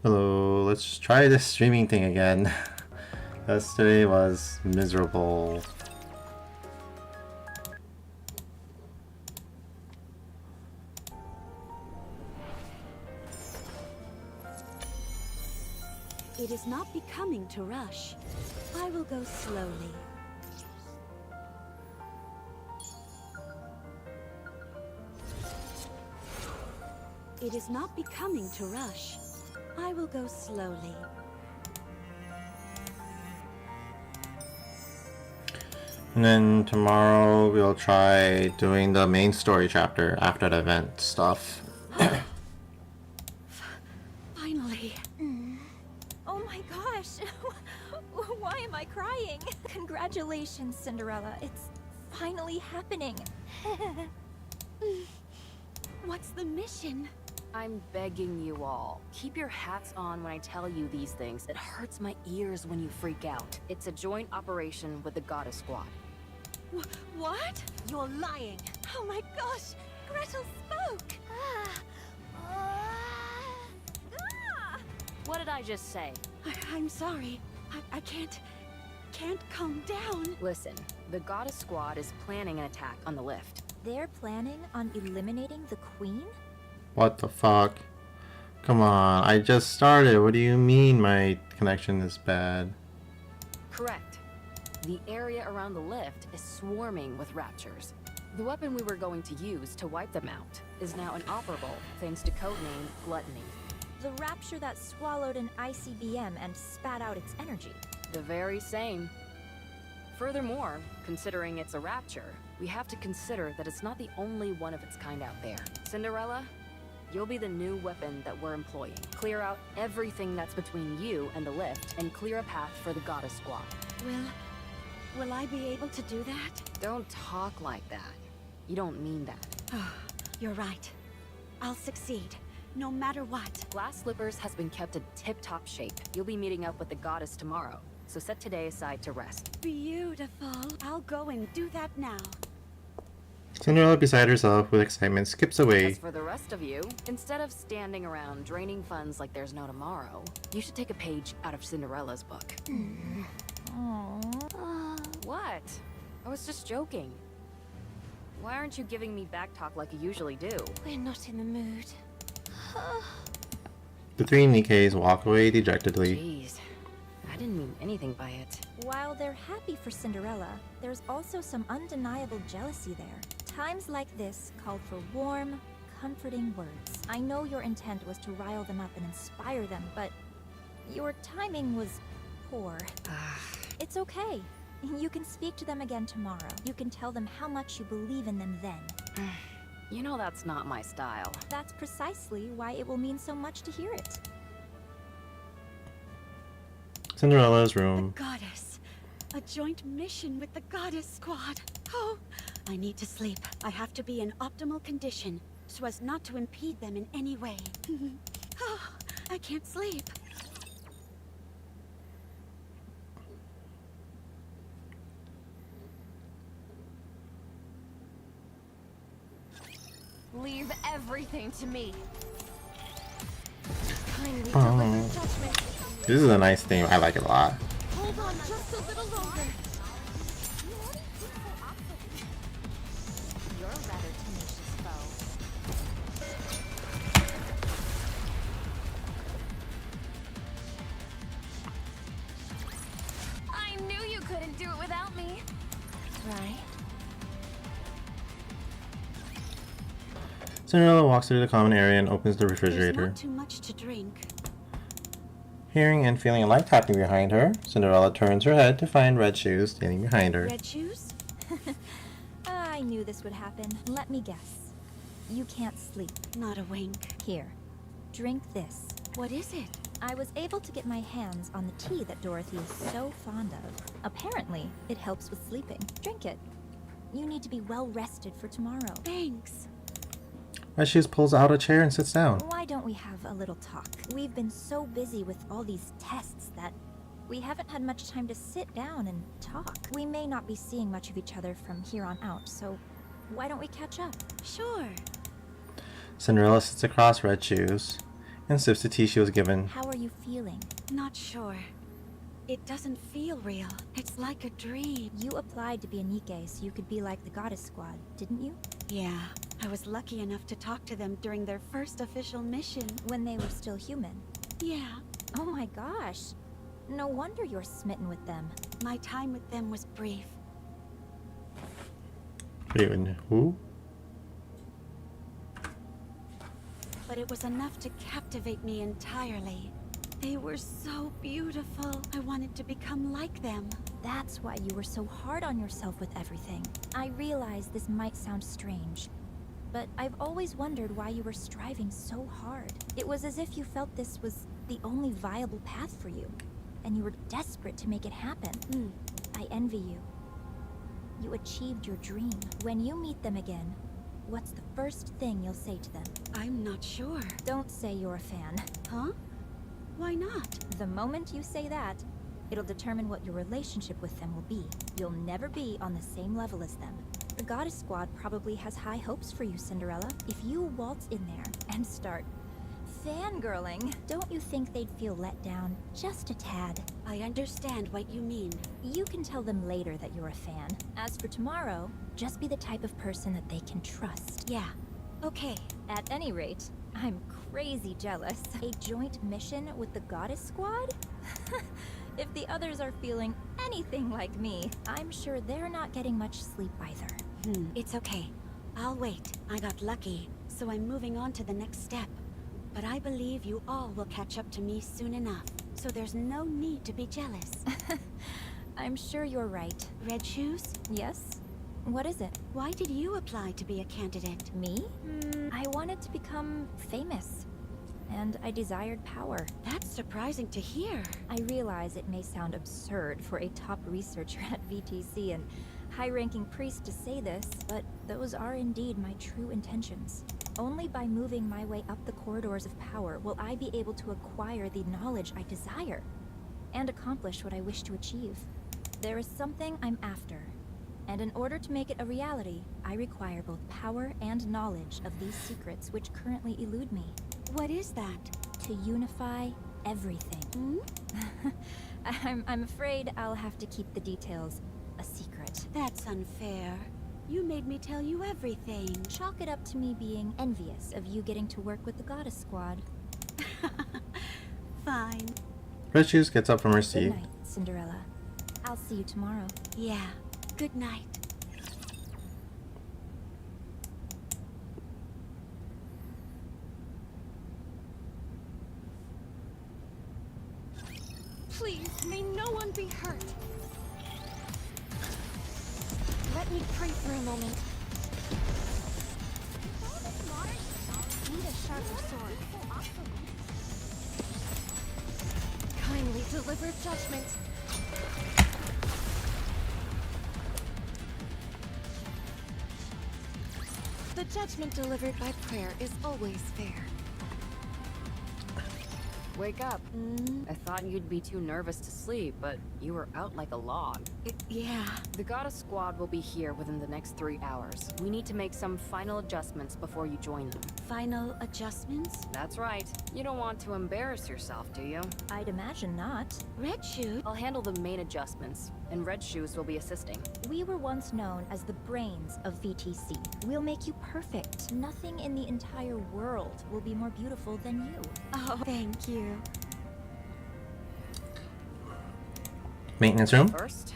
Hello, let's try this streaming thing again. Yesterday was miserable. It is not becoming to rush. I will go slowly. It is not becoming to rush. I will go slowly. And then tomorrow we'll try doing the main story chapter after the event stuff. Finally. Oh my gosh. Why am I crying? Congratulations, Cinderella. It's finally happening. What's the mission? I'm begging you all, keep your hats on when I tell you these things. It hurts my ears when you freak out. It's a joint operation with the Goddess Squad. What? You're lying. Oh my gosh! Gretel spoke! What did I just say? I'm sorry. I can't calm down. Listen, the Goddess Squad is planning an attack on the lift. They're planning on eliminating the Queen? What the fuck? Come on, I just started. What do you mean my connection is bad? Correct. The area around the lift is swarming with raptures. The weapon we were going to use to wipe them out is now inoperable thanks to codename Gluttony. The rapture that swallowed an ICBM and spat out its energy. The very same. Furthermore, considering it's a rapture, we have to consider that it's not the only one of its kind out there. Cinderella, you'll be the new weapon that we're employing. Clear out everything that's between you and the lift, and clear a path for the Goddess Squad. Will I be able to do that? Don't talk like that. You don't mean that. Oh, you're right. I'll succeed, no matter what. Glass Slippers has been kept in tip-top shape. You'll be meeting up with the Goddess tomorrow, so set today aside to rest. Beautiful. I'll go and do that now. Cinderella, beside herself with excitement, skips away. As for the rest of you, instead of standing around draining funds like there's no tomorrow, you should take a page out of Cinderella's book. What? I was just joking. Why aren't you giving me back talk like you usually do? We're not in the mood. The three Nikkes walk away dejectedly. Jeez, I didn't mean anything by it. While they're happy for Cinderella, there's also some undeniable jealousy there. Times like this called for warm, comforting words. I know your intent was to rile them up and inspire them, but your timing was poor. It's okay. You can speak to them again tomorrow. You can tell them how much you believe in them then. You know that's not my style. That's precisely why it will mean so much to hear it. Cinderella's The room. Goddess. A joint mission with the Goddess Squad. Oh, I need to sleep. I have to be in optimal condition so as not to impede them in any way. Oh, I can't sleep. Leave everything to me. Kindly Oh. deliver judgment. This is a nice theme. I like it a lot. Hold on just a little longer. You're a rather tenacious foe. I knew you couldn't do it without me. Right? Cinderella walks through the common area and opens the There's refrigerator. not too much to drink. Hearing and feeling a light tapping behind her, Cinderella turns her head to find Red Shoes standing behind her. Red shoes? I knew this would happen. Let me guess. You can't sleep. Not a wink. Here, drink this. What is it? I was able to get my hands on the tea that Dorothy is so fond of. Apparently, it helps with sleeping. Drink it. You need to be well rested for tomorrow. Thanks. Red Shoes pulls out a chair and sits down. Why don't we have a little talk? We've been so busy with all these tests that we haven't had much time to sit down and talk. We may not be seeing much of each other from here on out, so why don't we catch up? Sure. Cinderella sits across Red Shoes and sips the tea she was given. How are you feeling? Not sure. It doesn't feel real. It's like a dream. You applied to be a Nikke so you could be like the Goddess Squad, didn't you? Yeah, I was lucky enough to talk to them during their first official mission. When they were still human. Yeah, Oh my gosh. No wonder you're smitten with them. my time with them was brief. Wait, and who? But it was enough to captivate me entirely. They were so beautiful. I wanted to become like them. That's why you were so hard on yourself with everything. I realize this might sound strange, but I've always wondered why you were striving so hard. It was as if you felt this was the only viable path for you, and you were desperate to make it happen. I envy you. You achieved your dream. When you meet them again, what's the first thing you'll say to them? I'm not sure. Don't say you're a fan. Huh? Why not? The moment you say that, it'll determine what your relationship with them will be. You'll never be on the same level as them. The Goddess Squad probably has high hopes for you, Cinderella. If you waltz in there and start fangirling, don't you think they'd feel let down just a tad? I understand what you mean. You can tell them later that you're a fan. As for tomorrow, just be the type of person that they can trust. Yeah, okay. At any rate, I'm crazy jealous. A joint mission with the Goddess Squad? If the others are feeling anything like me, I'm sure they're not getting much sleep either. It's okay. I'll wait. I got lucky, so I'm moving on to the next step. But I believe you all will catch up to me soon enough, so there's no need to be jealous. I'm sure you're right. Red Shoes, Yes? What is it? why did you apply to be a candidate? Me? I wanted to become famous. And I desired power. That's surprising to hear. I realize it may sound absurd for a top researcher at VTC and high-ranking priest to say this, but those are indeed my true intentions. Only by moving my way up the corridors of power will I be able to acquire the knowledge I desire, and accomplish what I wish to achieve. There is something I'm after, and in order to make it a reality, I require both power and knowledge of these secrets which currently elude me. What is that? To unify everything. I'm afraid I'll have to keep the details a secret. That's unfair. You made me tell you everything. Chalk it up to me being envious of you getting to work with the Goddess Squad. Fine. Red Shoes gets up from her Good seat. night, Cinderella. I'll see you tomorrow. Yeah. Good night. Please, may no one be hurt. Let me pray for a moment. Need a sharper sword. Kindly deliver judgment. The judgment delivered by prayer is always fair. Wake up. I thought you'd be too nervous to sleep, but you were out like a log. Yeah. The Goddess Squad will be here within the next 3 hours. We need to make some final adjustments before you join them. Final adjustments? That's right. You don't want to embarrass yourself, do you? I'd imagine not. Red Shoe? I'll handle the main adjustments, and Red Shoes will be assisting. We were once known as the brains of VTC. We'll make you perfect. Nothing in the entire world will be more beautiful than you. Oh, thank you. Maintenance room. First,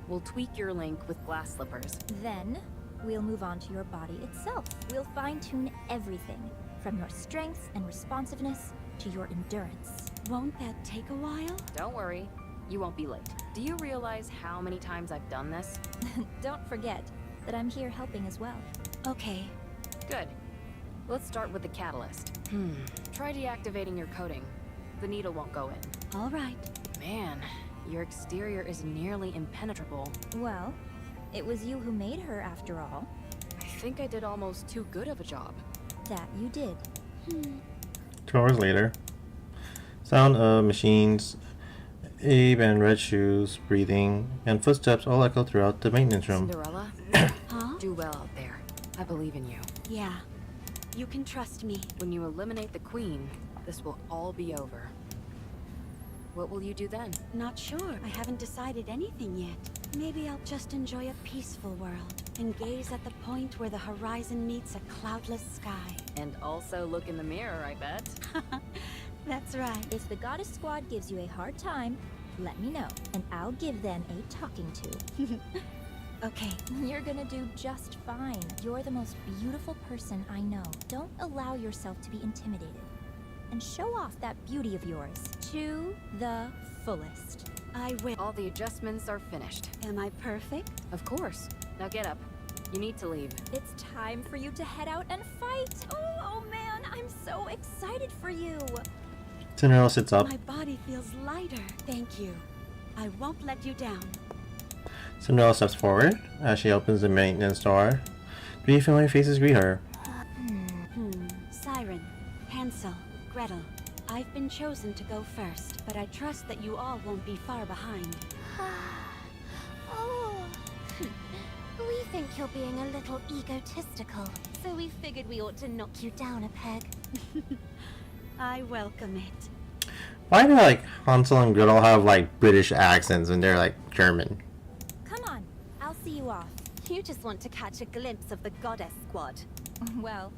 we'll tweak your link with glass slippers. Then, we'll move on to your body itself. We'll fine-tune everything, from your strength and responsiveness to your endurance. Won't that take a while? Don't worry, you won't be late. Do you realize how many times I've done this? Don't forget that I'm here helping as well. Okay. Good. Let's start with the catalyst. Try deactivating your coating. The needle won't go in. All right. Man, your exterior is nearly impenetrable. Well, it was you who made her after all. I think I did almost too good of a job. That you did. 2 hours later. Sound of machines, Abe and Red Shoes breathing, and footsteps all echo throughout the maintenance room. Cinderella, Huh? do well out there. I believe in you. Yeah. You can trust me. When you eliminate the queen, this will all be over. What will you do then? Not sure. I haven't decided anything yet. Maybe I'll just enjoy a peaceful world and gaze at the point where the horizon meets a cloudless sky. And also look in the mirror, I bet. That's right. If the Goddess Squad gives you a hard time, let me know, and I'll give them a talking to. Okay. You're gonna do just fine. You're the most beautiful person I know. Don't allow yourself to be intimidated. And show off that beauty of yours to the fullest. I will. All the adjustments are finished. Am I perfect? Of course. Now get up. You need to leave. It's time for you to head out and fight. Oh man, I'm so excited for you. Cinderella sits up. My body feels lighter. Thank you. I won't let you down. Cinderella steps forward as she opens the maintenance door. Three familiar faces greet her. Siren, Hansel, Gretel. I've been chosen to go first, but I trust that you all won't be far behind. Oh. We think you're being a little egotistical, so we figured we ought to knock you down a peg. I welcome it. Why do like Hansel and Gretel have like British accents and they're like German? Come on, I'll see you off. You just want to catch a glimpse of the Goddess Squad. Well,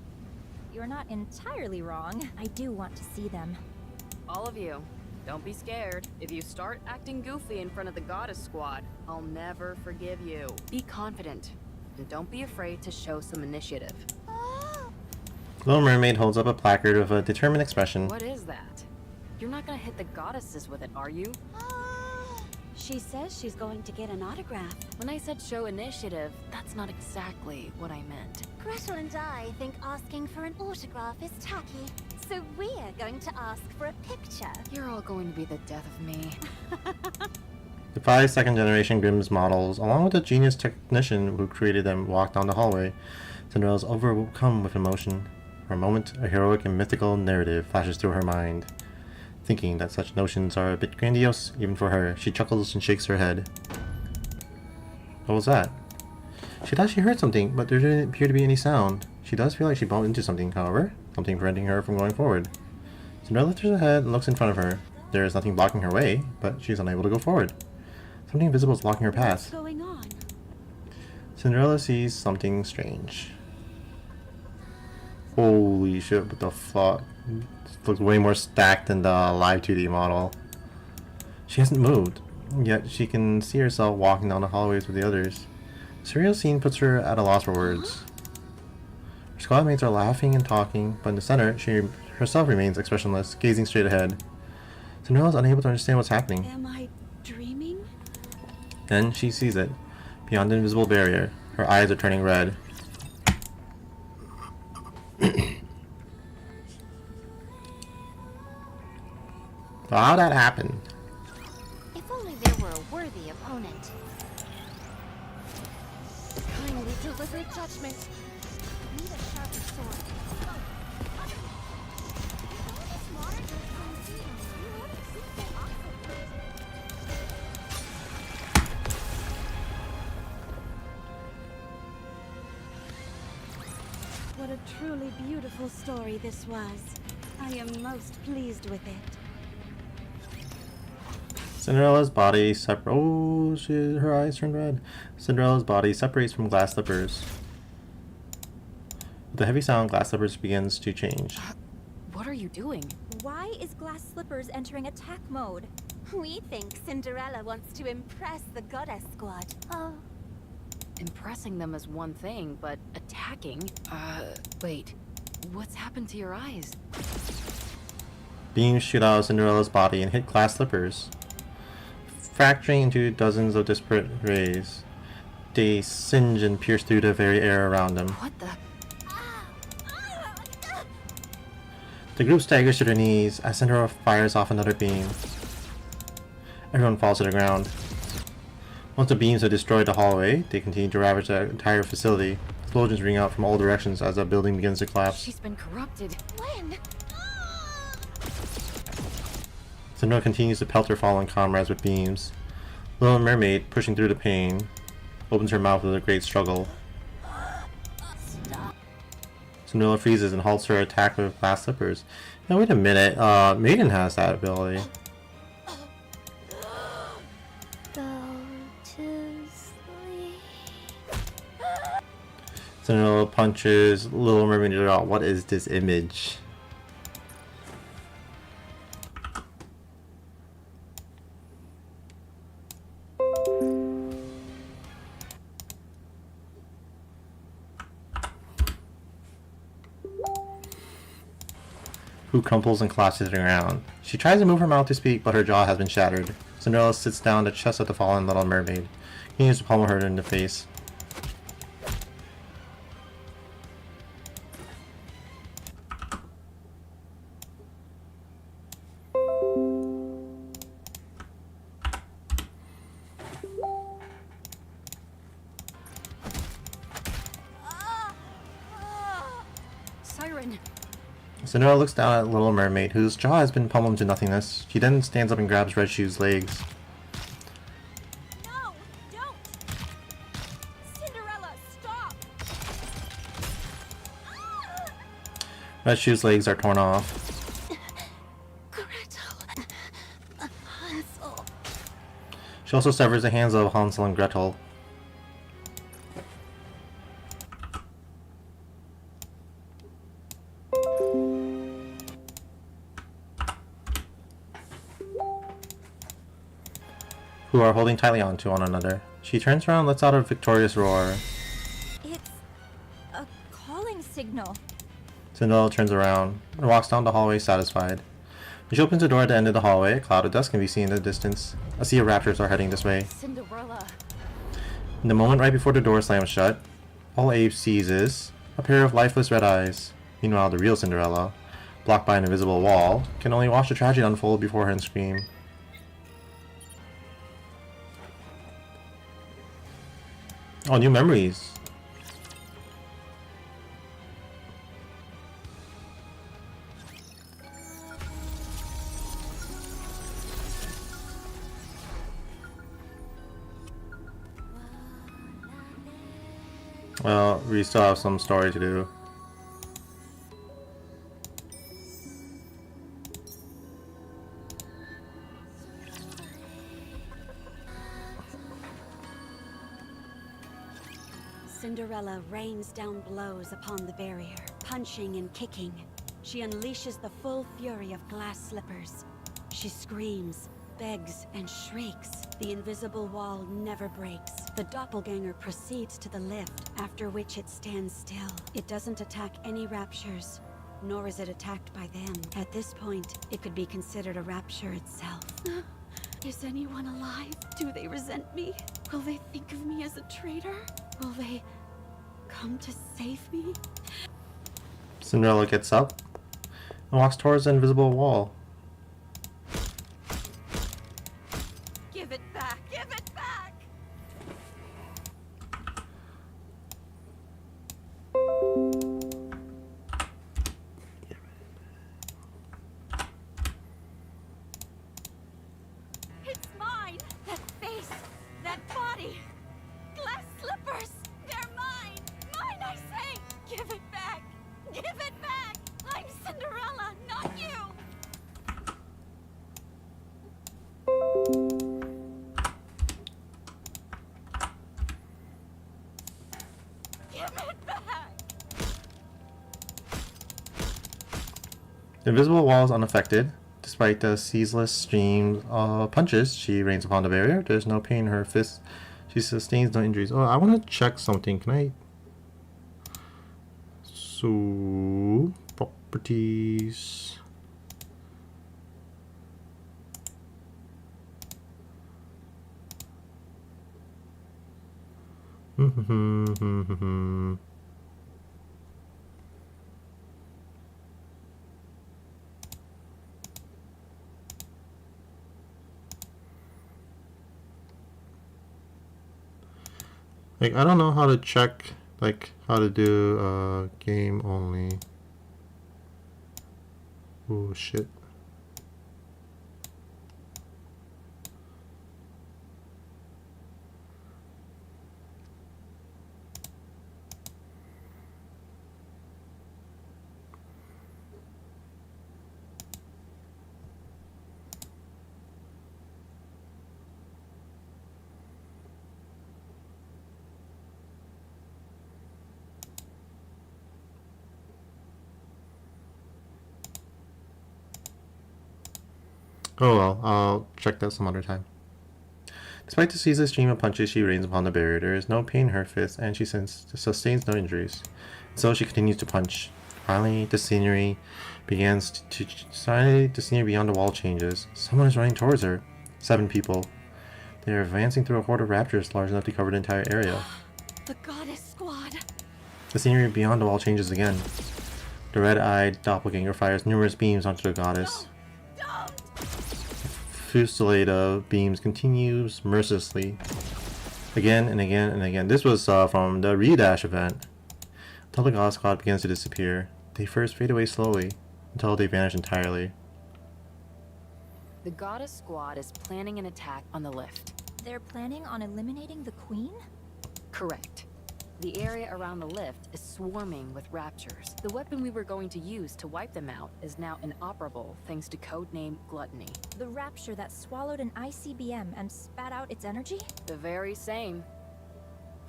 you're not entirely wrong. I do want to see them. All of you, don't be scared. If you start acting goofy in front of the Goddess Squad, I'll never forgive you. Be confident, and don't be afraid to show some initiative. Little Mermaid holds up a placard with a determined expression. What is that? You're not gonna hit the goddesses with it, are you? She says she's going to get an autograph. When I said show initiative, that's not exactly what I meant. Gretel and I think asking for an autograph is tacky, so we're going to ask for a picture. You're all going to be the death of me. The 5 second-generation Grimm's models, along with the genius technician who created them, walk down the hallway. Cinderella's overcome with emotion. For a moment, a heroic and mythical narrative flashes through her mind. Thinking that such notions are a bit grandiose, even for her, she chuckles and shakes her head. What was that? She thought she heard something, but there didn't appear to be any sound. She does feel like she bumped into something, however, something preventing her from going forward. Cinderella lifts her head and looks in front of her. There is nothing blocking her way, but she is unable to go forward. Something invisible is blocking her What's path. going on? Cinderella sees something strange. Holy shit, what the fuck? This looks way more stacked than the live 2D model. She hasn't moved, yet she can see herself walking down the hallways with the others. The surreal scene puts her at a loss for words. Her squad mates are laughing and talking, but in the center, she herself remains expressionless, gazing straight ahead. Cinderella is unable to understand what's happening. Am I dreaming? Then she sees it. Beyond the invisible barrier, her eyes are turning red. So how'd that happen? If only there were a worthy opponent. Kindly deliver judgment. Need a sharper sword. What a truly beautiful story this was. I am most pleased with it. Cinderella's body her eyes turned red. Cinderella's body separates from glass slippers. With a heavy sound, glass slippers begins to change. What are you doing? Why is Glass Slippers entering attack mode? We think Cinderella wants to impress the Goddess Squad. Oh, Impressing them is one thing, but attacking? Wait. What's happened to your eyes? Beams shoot out of Cinderella's body and hit glass slippers, fracturing into dozens of disparate rays. They singe and pierce through the very air around them. What the? The group staggers to their knees as Cinderella fires off another beam. Everyone falls to the ground. Once the beams have destroyed the hallway, they continue to ravage the entire facility. Explosions ring out from all directions as the building begins to collapse. She's been corrupted. when? Cinderella continues to pelt her fallen comrades with beams. Little Mermaid, pushing through the pain, opens her mouth with a great struggle. Cinderella freezes and halts her attack with glass slippers. Now wait a minute, Maiden has that ability. Go to sleep. Cinderella punches Little Mermaid. What is this image? Who crumples and collapses to the ground. She tries to move her mouth to speak, but her jaw has been shattered. Cinderella sits down on the chest of the fallen Little Mermaid. He continues to pummel her in the face. Siren! Cinderella looks down at Little Mermaid, whose jaw has been pummeled to nothingness. She then stands up and grabs Red Shoe's legs. No, don't! Cinderella, stop! Red Shoe's legs are torn off. Gretel. Hansel. She also severs the hands of Hansel and Gretel. Who are holding tightly onto one another. She turns around and lets out a victorious roar. It's a calling signal. Cinderella turns around and walks down the hallway satisfied. When she opens the door at the end of the hallway, a cloud of dust can be seen in the distance. A sea of raptors are heading this way. Cinderella! In the moment right before the door slams shut, all Abe sees is a pair of lifeless red eyes. Meanwhile, the real Cinderella, blocked by an invisible wall, can only watch the tragedy unfold before her and scream. Oh, new memories. Well, we still have some story to do. Cinderella rains down blows upon the barrier, punching and kicking. She unleashes the full fury of glass slippers. She screams, begs, and shrieks. The invisible wall never breaks. The doppelganger proceeds to the lift, after which it stands still. It doesn't attack any raptures, nor is it attacked by them. At this point, it could be considered a rapture itself. Is anyone alive? Do they resent me? Will they think of me as a traitor? Will they come to save me? Cinderella gets up and walks towards the invisible wall. Give it back! Give it back! It's mine! That face! That body! Glass slippers! They're mine! Mine, I say! Give it back! Give it back! I'm Cinderella, not you! Give it back! The invisible wall is unaffected. Despite the ceaseless stream of punches she rains upon the barrier, there's no pain in her fist. She sustains no injuries. Oh, I want to check something. Can I? So, properties. Like, I don't know how to check, like, how to do game only. Oh shit. Oh well, I'll check that some other time. Despite the ceaseless stream of punches she rains upon the barrier, there is no pain in her fist, and she sustains no injuries. So she continues to punch. Finally, the scenery begins finally, the scenery beyond the wall changes. Someone is running towards her. 7 people. They are advancing through a horde of raptors large enough to cover the entire area. The goddess squad. The scenery beyond the wall changes again. The red-eyed doppelganger fires numerous beams onto the goddess. Don't! Fusillade of beams continues mercilessly. Again and again and again. This was from the Redash event. Until the goddess squad begins to disappear. They first fade away slowly, until they vanish entirely. The goddess squad is planning an attack on the lift. They're planning on eliminating the queen? Correct. The area around the lift is swarming with raptures. The weapon we were going to use to wipe them out is now inoperable thanks to codename Gluttony. The rapture that swallowed an ICBM and spat out its energy? The very same.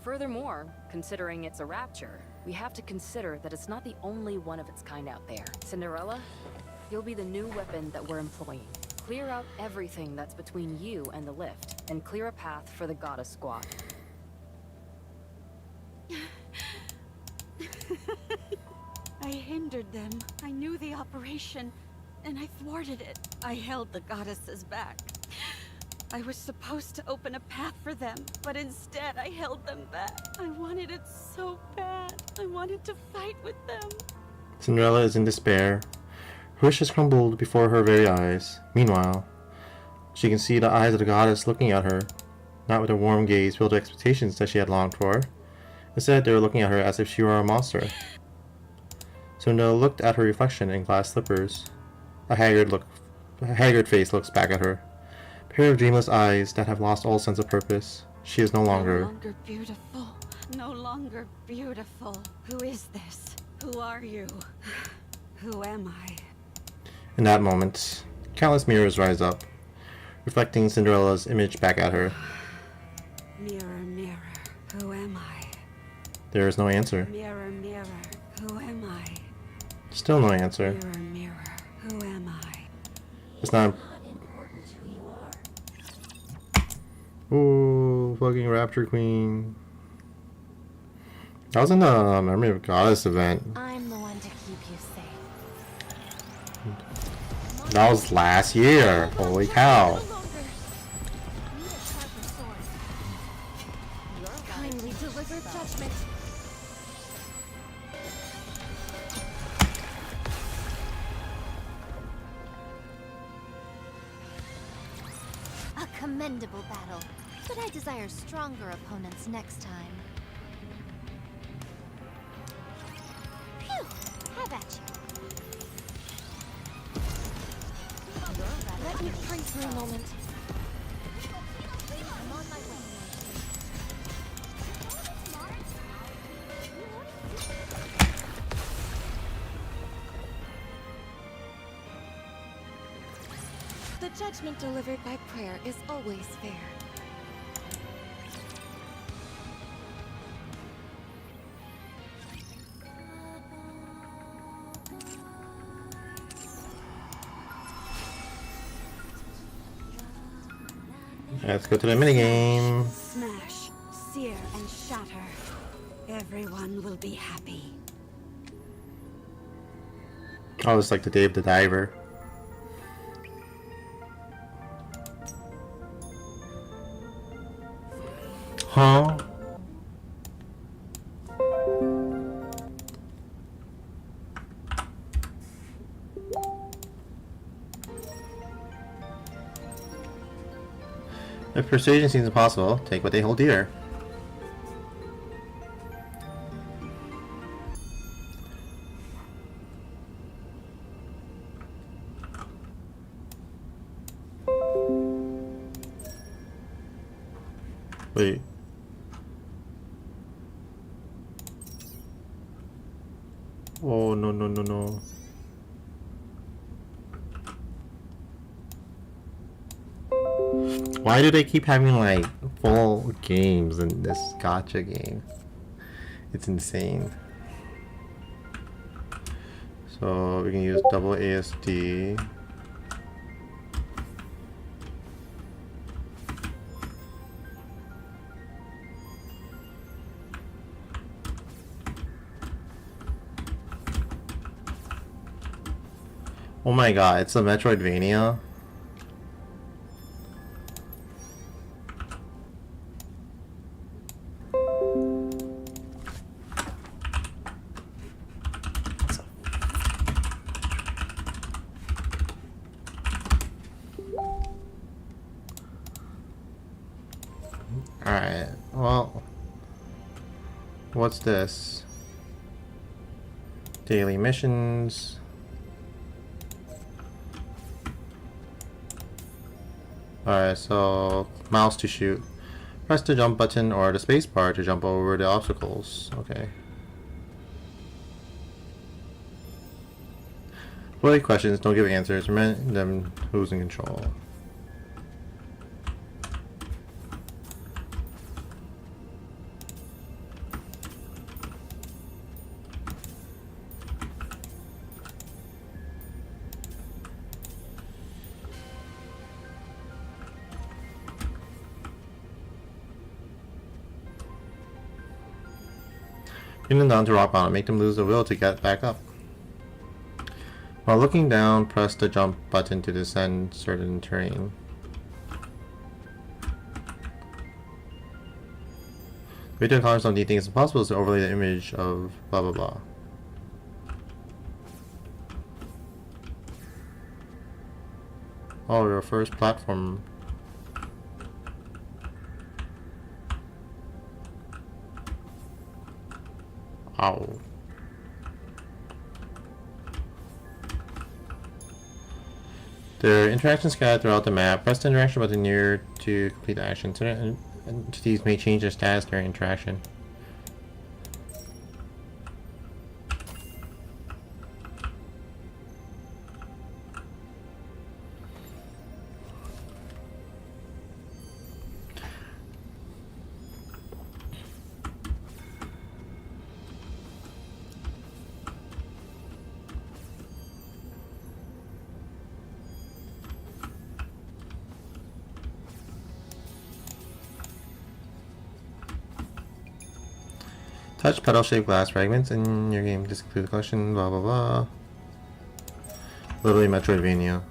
Furthermore, considering it's a rapture, we have to consider that it's not the only one of its kind out there. Cinderella, you'll be the new weapon that we're employing. Clear out everything that's between you and the lift, and clear a path for the goddess squad. I hindered them. I knew the operation, and I thwarted it. I held the goddesses back. I was supposed to open a path for them, but instead I held them back. I wanted it so bad. I wanted to fight with them. Cinderella is in despair. Her wish has crumbled before her very eyes. Meanwhile, she can see the eyes of the goddess looking at her, not with a warm gaze filled with expectations that she had longed for. Instead, they were looking at her as if she were a monster. Cinderella looked at her reflection in glass slippers. A haggard face looks back at her. A pair of dreamless eyes that have lost all sense of purpose. She is no longer beautiful. No longer beautiful. Who is this? Who are you? Who am I? In that moment, countless mirrors rise up, reflecting Cinderella's image back at her. Mirror, mirror, who am I? There is no answer. Mirror, mirror, who am I? Still no answer. Mirror, mirror, who am I? It's not. Ooh, fucking Rapture Queen. That was in the Memory of Goddess event. I'm the one to keep you safe. That was last year. Holy cow. Kindly deliver judgment. A commendable battle, but I desire stronger opponents next time. Phew! Have at you. Let me pray for a moment. I'm on my way. The judgment delivered by prayer is always fair. Let's go to the minigame. Smash, sear, and shatter. Everyone will be happy. Oh, it's like the Day of the Diver. Huh? If persuasion seems impossible, take what they hold dear. Wait. Oh, no, no, no, no. Why do they keep having like full games in this gacha game? It's insane. So we can use double ASD. Oh my god, it's a Metroidvania. Alright, well, what's this? Daily missions. Alright, so mouse to shoot. Press the jump button or the space bar to jump over the obstacles. Okay. Avoid questions, don't give answers. Remind them who's in control. Pin them down to rock bottom, make them lose the will to get back up. While looking down, press the jump button to descend certain terrain. The way to accomplish some neat things impossible is to overlay the image of blah blah blah. Oh, your first platform. Ow. There are interactions scattered throughout the map. Press the interaction button near to complete the action. Certain entities may change their status during interaction. Touch petal-shaped glass fragments in your game. Disclude the collection, blah blah blah. Literally Metroidvania.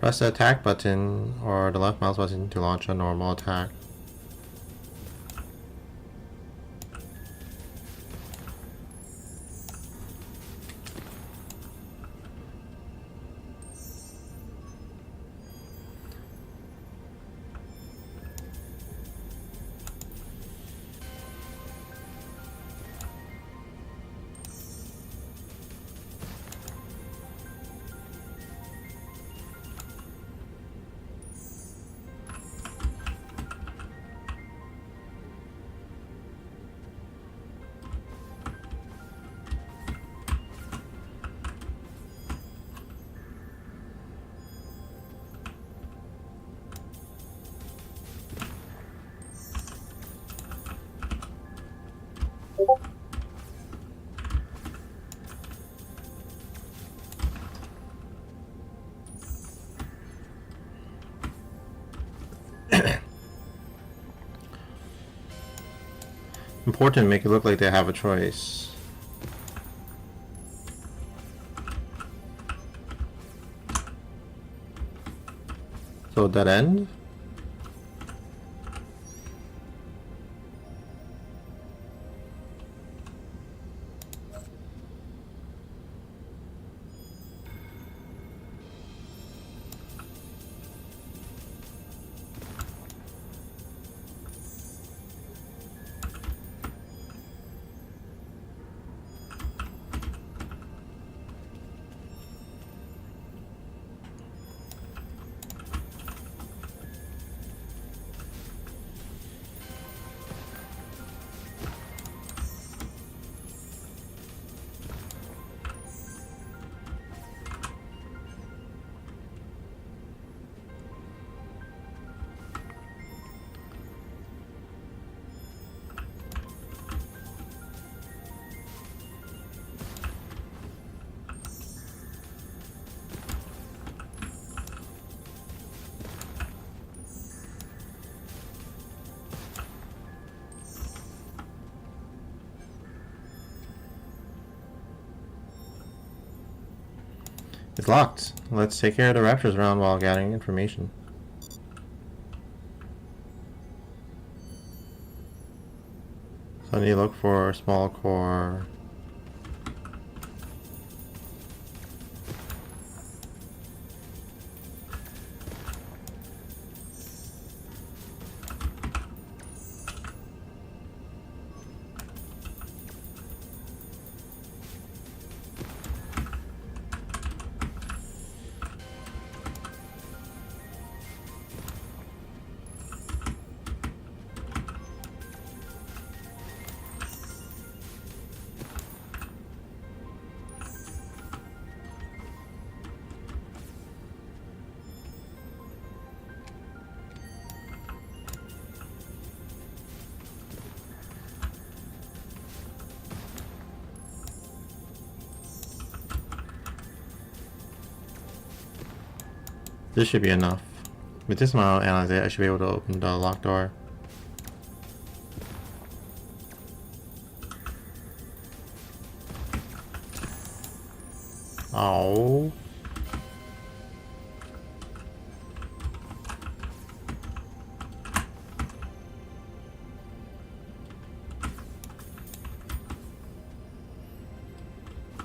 Press the attack button or the left mouse button to launch a normal attack. Important, make it look like they have a choice. So dead end? It's locked. Let's take care of the raptors around while gathering information. So I need to look for a small core. This should be enough. With this amount of analyze, I should be able to open the locked door. Oh.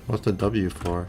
What's the W for?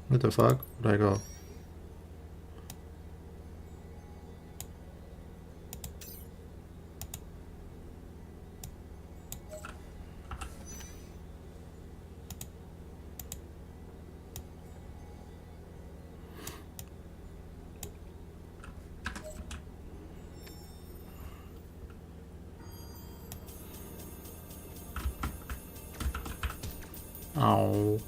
What the fuck? Where'd I go? Ow.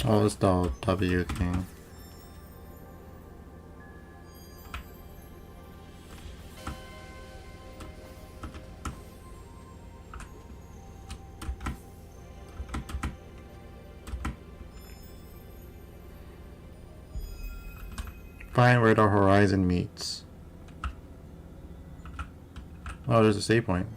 Oh, it's the W thing. Find where the horizon meets. Oh, there's a save point.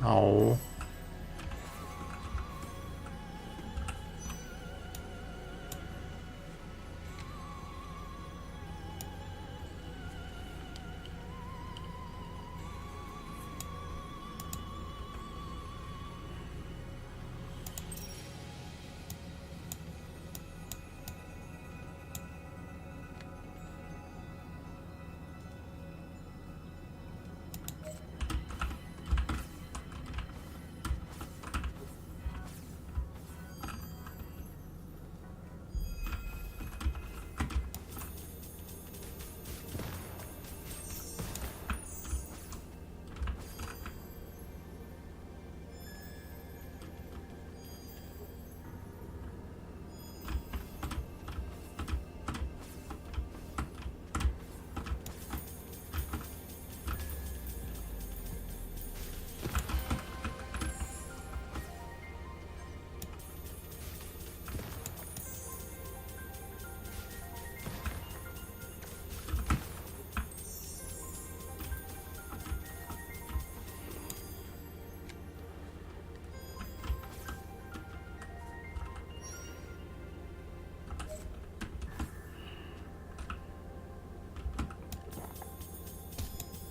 Oh.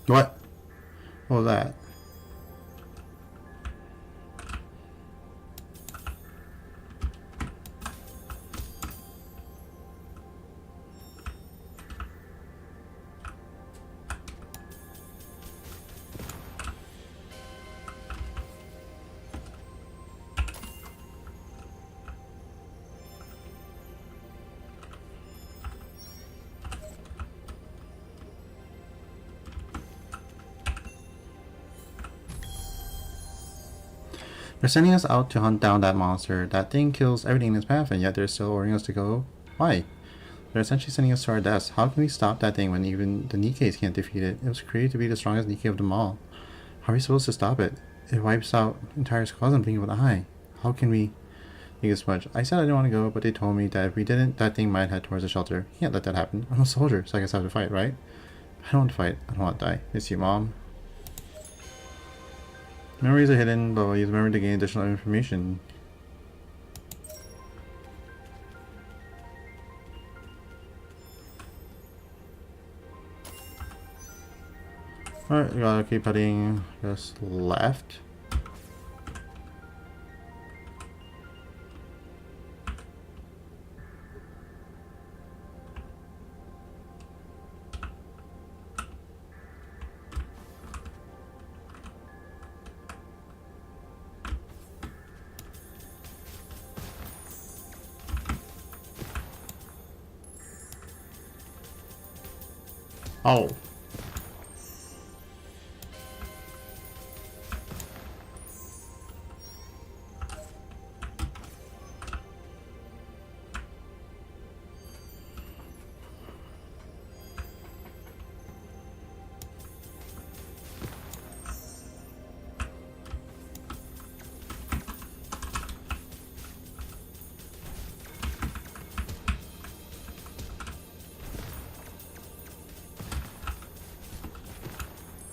What? What was that? They're sending us out to hunt down that monster. That thing kills everything in its path, and yet they're still ordering us to go. Why? They're essentially sending us to our deaths. How can we stop that thing when even the Nikkes can't defeat it? It was created to be the strongest Nikke of them all. How are we supposed to stop it? It wipes out entire squads in blink of an eye. How can we think as much? I said I didn't want to go, but they told me that if we didn't, that thing might head towards the shelter. Can't let that happen. I'm a soldier, so I guess I have to fight, right? I don't want to fight. I don't want to die. Miss you, Mom. Memories are hidden, but we'll use memory to gain additional information. Alright, we gotta keep heading just left. Oh.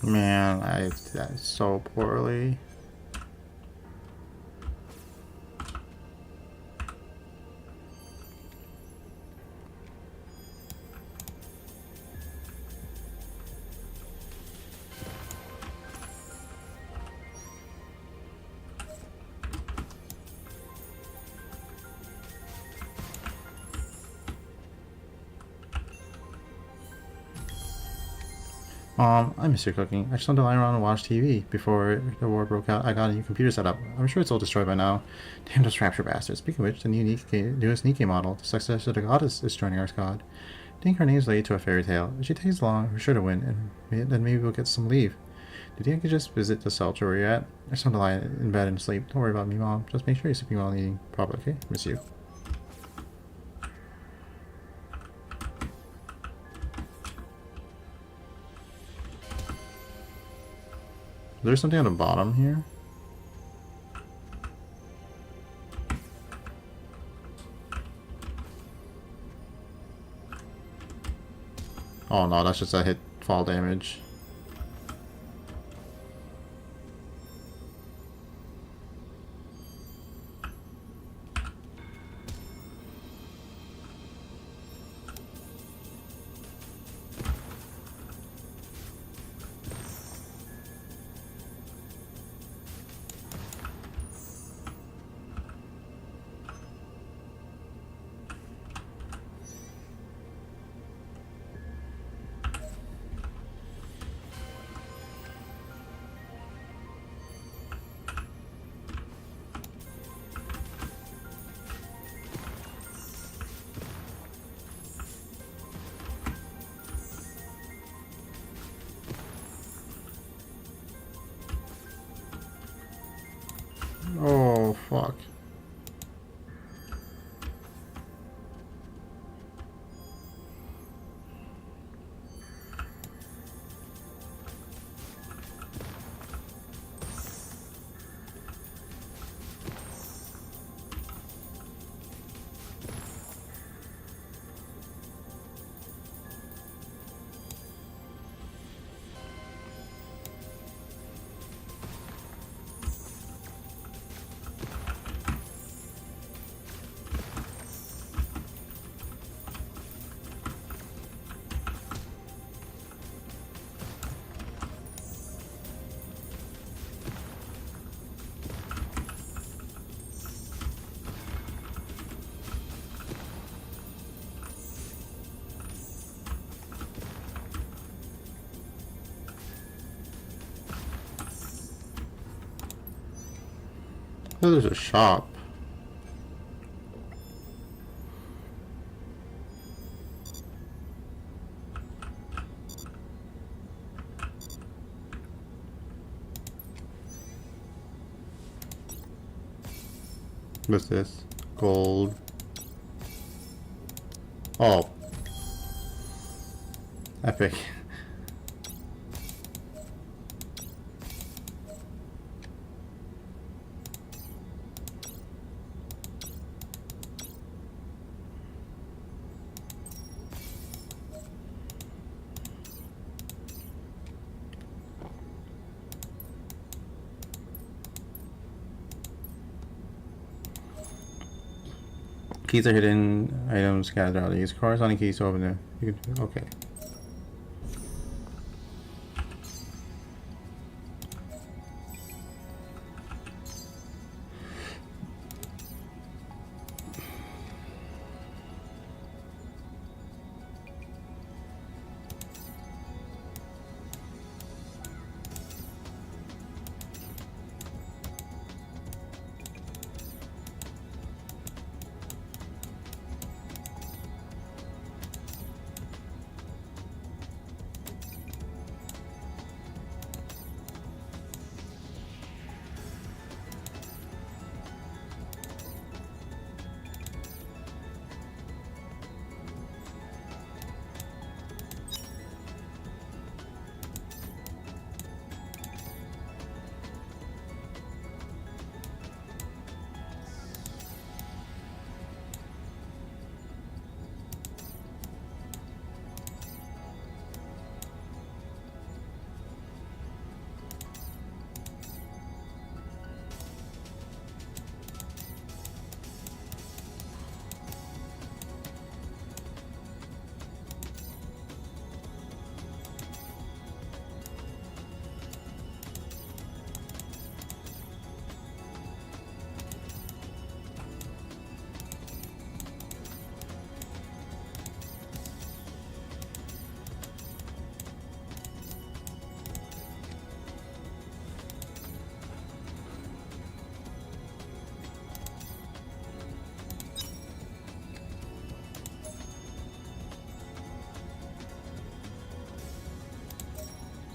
Man, I did that so poorly. I miss your cooking. I just wanted to lie around and watch TV. Before the war broke out, I got a new computer set up. I'm sure it's all destroyed by now. Damn those rapture bastards. Speaking of which, the newest Nikke model, the successor to the goddess, is joining our squad. I think her name's related to a fairy tale. If she takes long, we're sure to win, and then maybe we'll get some leave. Do you think I could just visit the shelter where you're at? I just want to lie in bed and sleep. Don't worry about me, Mom. Just make sure you're sleeping well and eating properly, okay? Miss you. There's something on the bottom here. Oh no, that's just a hit fall damage. Oh, fuck. Oh, there's a shop. What's this? Gold. Oh. Epic. Keys are hidden items scattered throughout. Use corresponding keys to open them. You can, okay.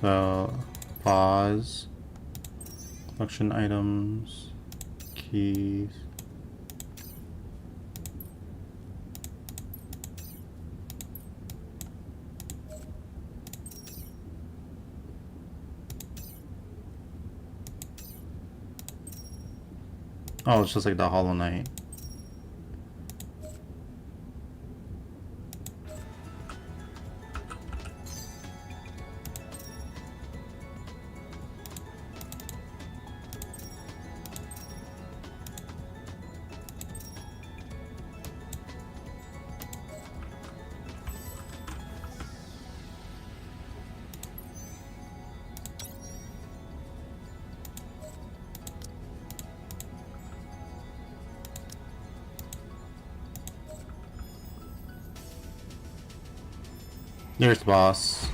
So, pause, collection items, keys. Oh, it's just like the Hollow Knight. There's the boss.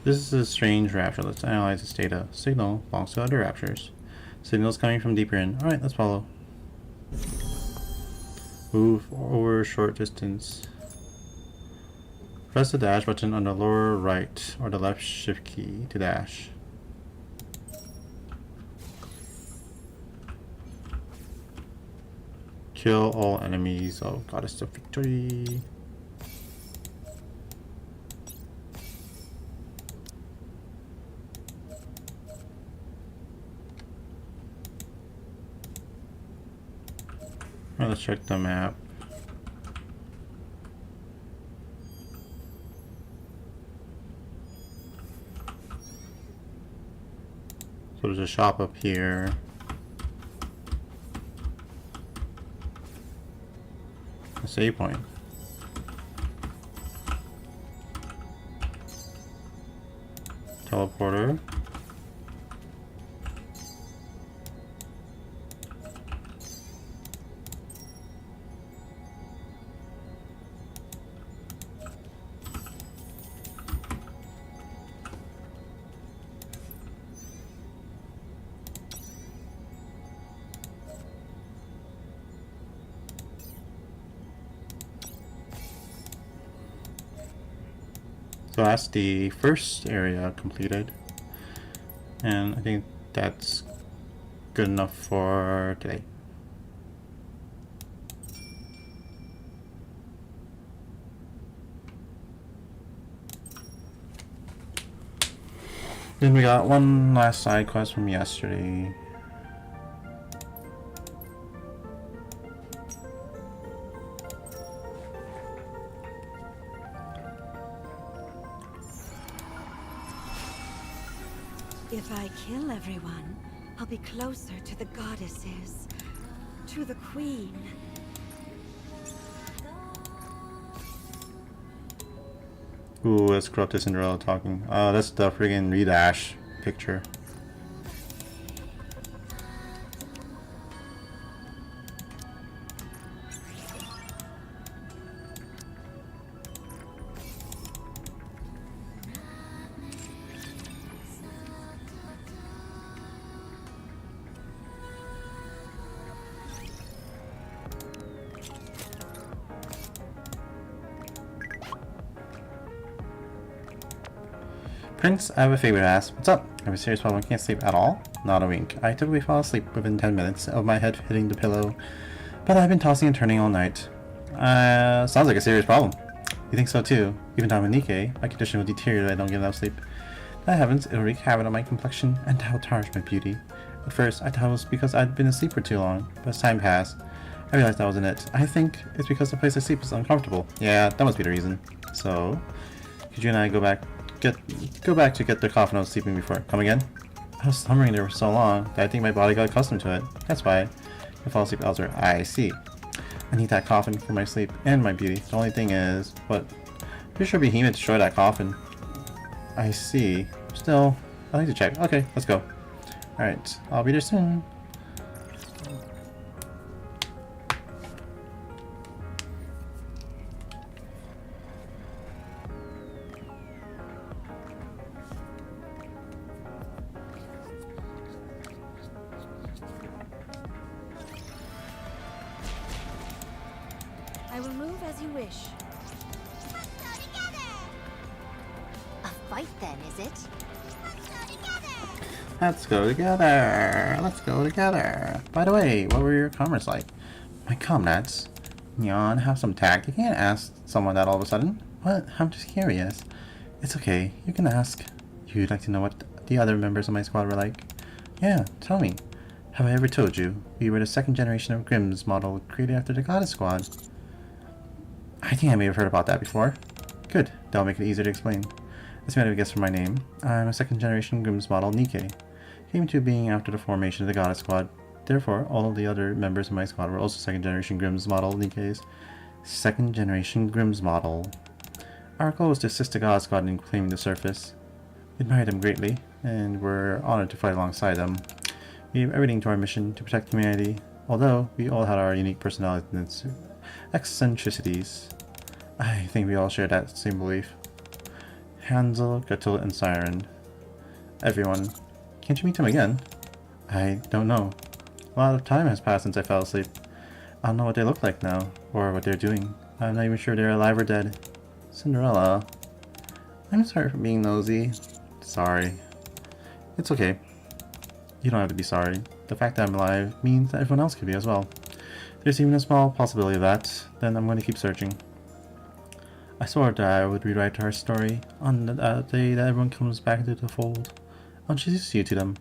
This is a strange rapture. Let's analyze its data. Signal belongs to other raptures. Signals coming from deeper in. Alright, let's follow. Move over a short distance. Press the dash button on the lower right or the left shift key to dash. Kill all enemies of Goddess of Victory. Alright, let's check the map. So there's a shop up here. A save point. Teleporter. So that's the first area completed, and I think that's good enough for today. Then we got one last side quest from yesterday. If I kill everyone, I'll be closer to the goddesses. To the queen. Ooh, that's corrupted Cinderella talking. Oh, that's the friggin' redash picture. Prince, I have a favor to ask. What's up? I have a serious problem. I can't sleep at all? Not a wink. I typically fall asleep within 10 minutes of my head hitting the pillow, but I've been tossing and turning all night. Sounds like a serious problem. You think so too? Even though I'm a Nikke, my condition will deteriorate if I don't get enough sleep. That happens, it'll wreak havoc on my complexion and that will tarnish my beauty. At first, I thought it was because I'd been asleep for too long, but as time passed, I realized that wasn't it. I think it's because the place I sleep is uncomfortable. Yeah, that must be the reason. So, could you and I go back to get the coffin I was sleeping before? Come again? I was slumbering there for so long that I think my body got accustomed to it. That's why I fall asleep elsewhere. I see. I need that coffin for my sleep and my beauty. The only thing is, but pretty sure Behemoth destroyed that coffin. I see. Still, I'd like to check. Okay, let's go. Alright, I'll be there soon. I will move as you wish. A fight then, is it? Let's go together. Let's go together. By the way, what were your comrades like? My comrades? Yawn, have some tact. You can't ask someone that all of a sudden. What? I'm just curious. It's okay. You can ask. You'd like to know what the other members of my squad were like? Yeah, tell me. Have I ever told you? We were the second generation of Grimm's model created after the Goddess Squad. I think I may have heard about that before. Good. That'll make it easier to explain. As you might have guessed from my name, I'm a second generation Grimm's model Nikke. Came to being after the formation of the Goddess Squad. Therefore, all of the other members of my squad were also second generation Grimm's model Nikke's. Second generation Grimm's model. Our goal was to assist the Goddess Squad in claiming the surface. We admire them greatly, and we're honored to fight alongside them. We gave everything to our mission to protect humanity, although we all had our unique personalities and eccentricities. I think we all share that same belief. Hansel, Gretel, and Siren. Everyone. Can't you meet them again? I don't know. A lot of time has passed since I fell asleep. I don't know what they look like now, or what they're doing. I'm not even sure they're alive or dead. Cinderella. I'm sorry for being nosy. Sorry. It's okay. You don't have to be sorry. The fact that I'm alive means that everyone else could be as well. If there's even a small possibility of that, then I'm going to keep searching. I swore that I would rewrite our story on the day that everyone comes back into the fold. I'll introduce you to them.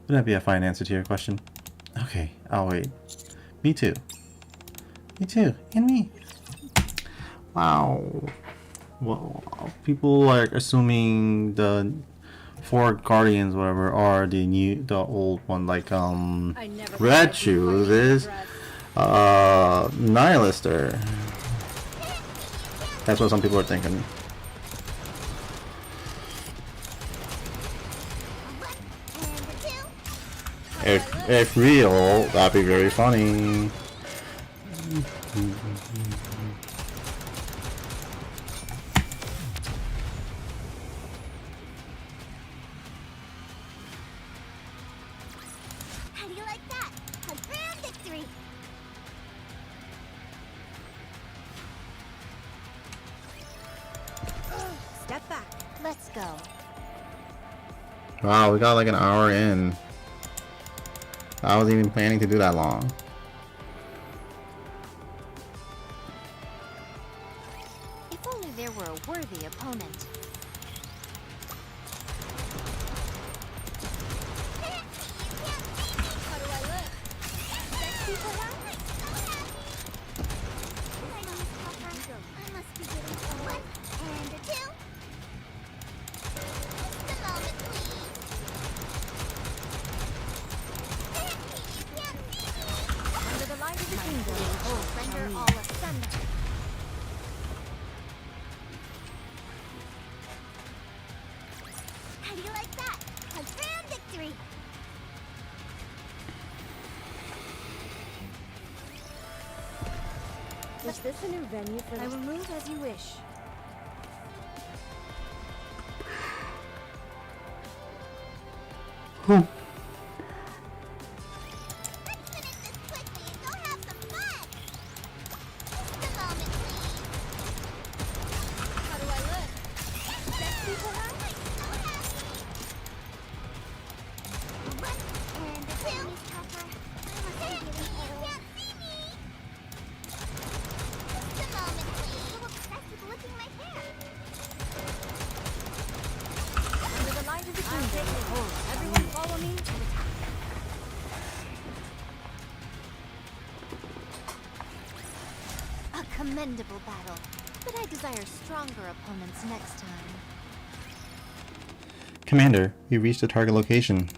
Would that be a fine answer to your question? Okay, I'll wait. Me too. Me too. And me. Wow. Well, people are assuming the four guardians, whatever, are the old one, like Red Shoes is Nihilister. That's what some people are thinking. If real, that'd be very funny. How do you like that? A grand victory! Step back. Let's go. Wow, we got like an hour in. I wasn't even planning to do that long. If only there were a worthy opponent. How do I look? Sexy for that? I must be getting a 1 and a 2. Just a moment, please. Under the light of the My kingdom. blade will render all asunder. How do you like that? A grand victory! Is this a new venue for I will move as you wish. Let's finish this quickly and go have some fun! Just a moment, please. How do I look? Sexy for her? So happy! 1 and a 2. I must be getting old. You can't see me! Just a moment, please. So obsessed with licking my hair. Under the light of the kingdom. Everyone follow me. A commendable battle, but I desire stronger opponents next time. Commander, we reached the target location.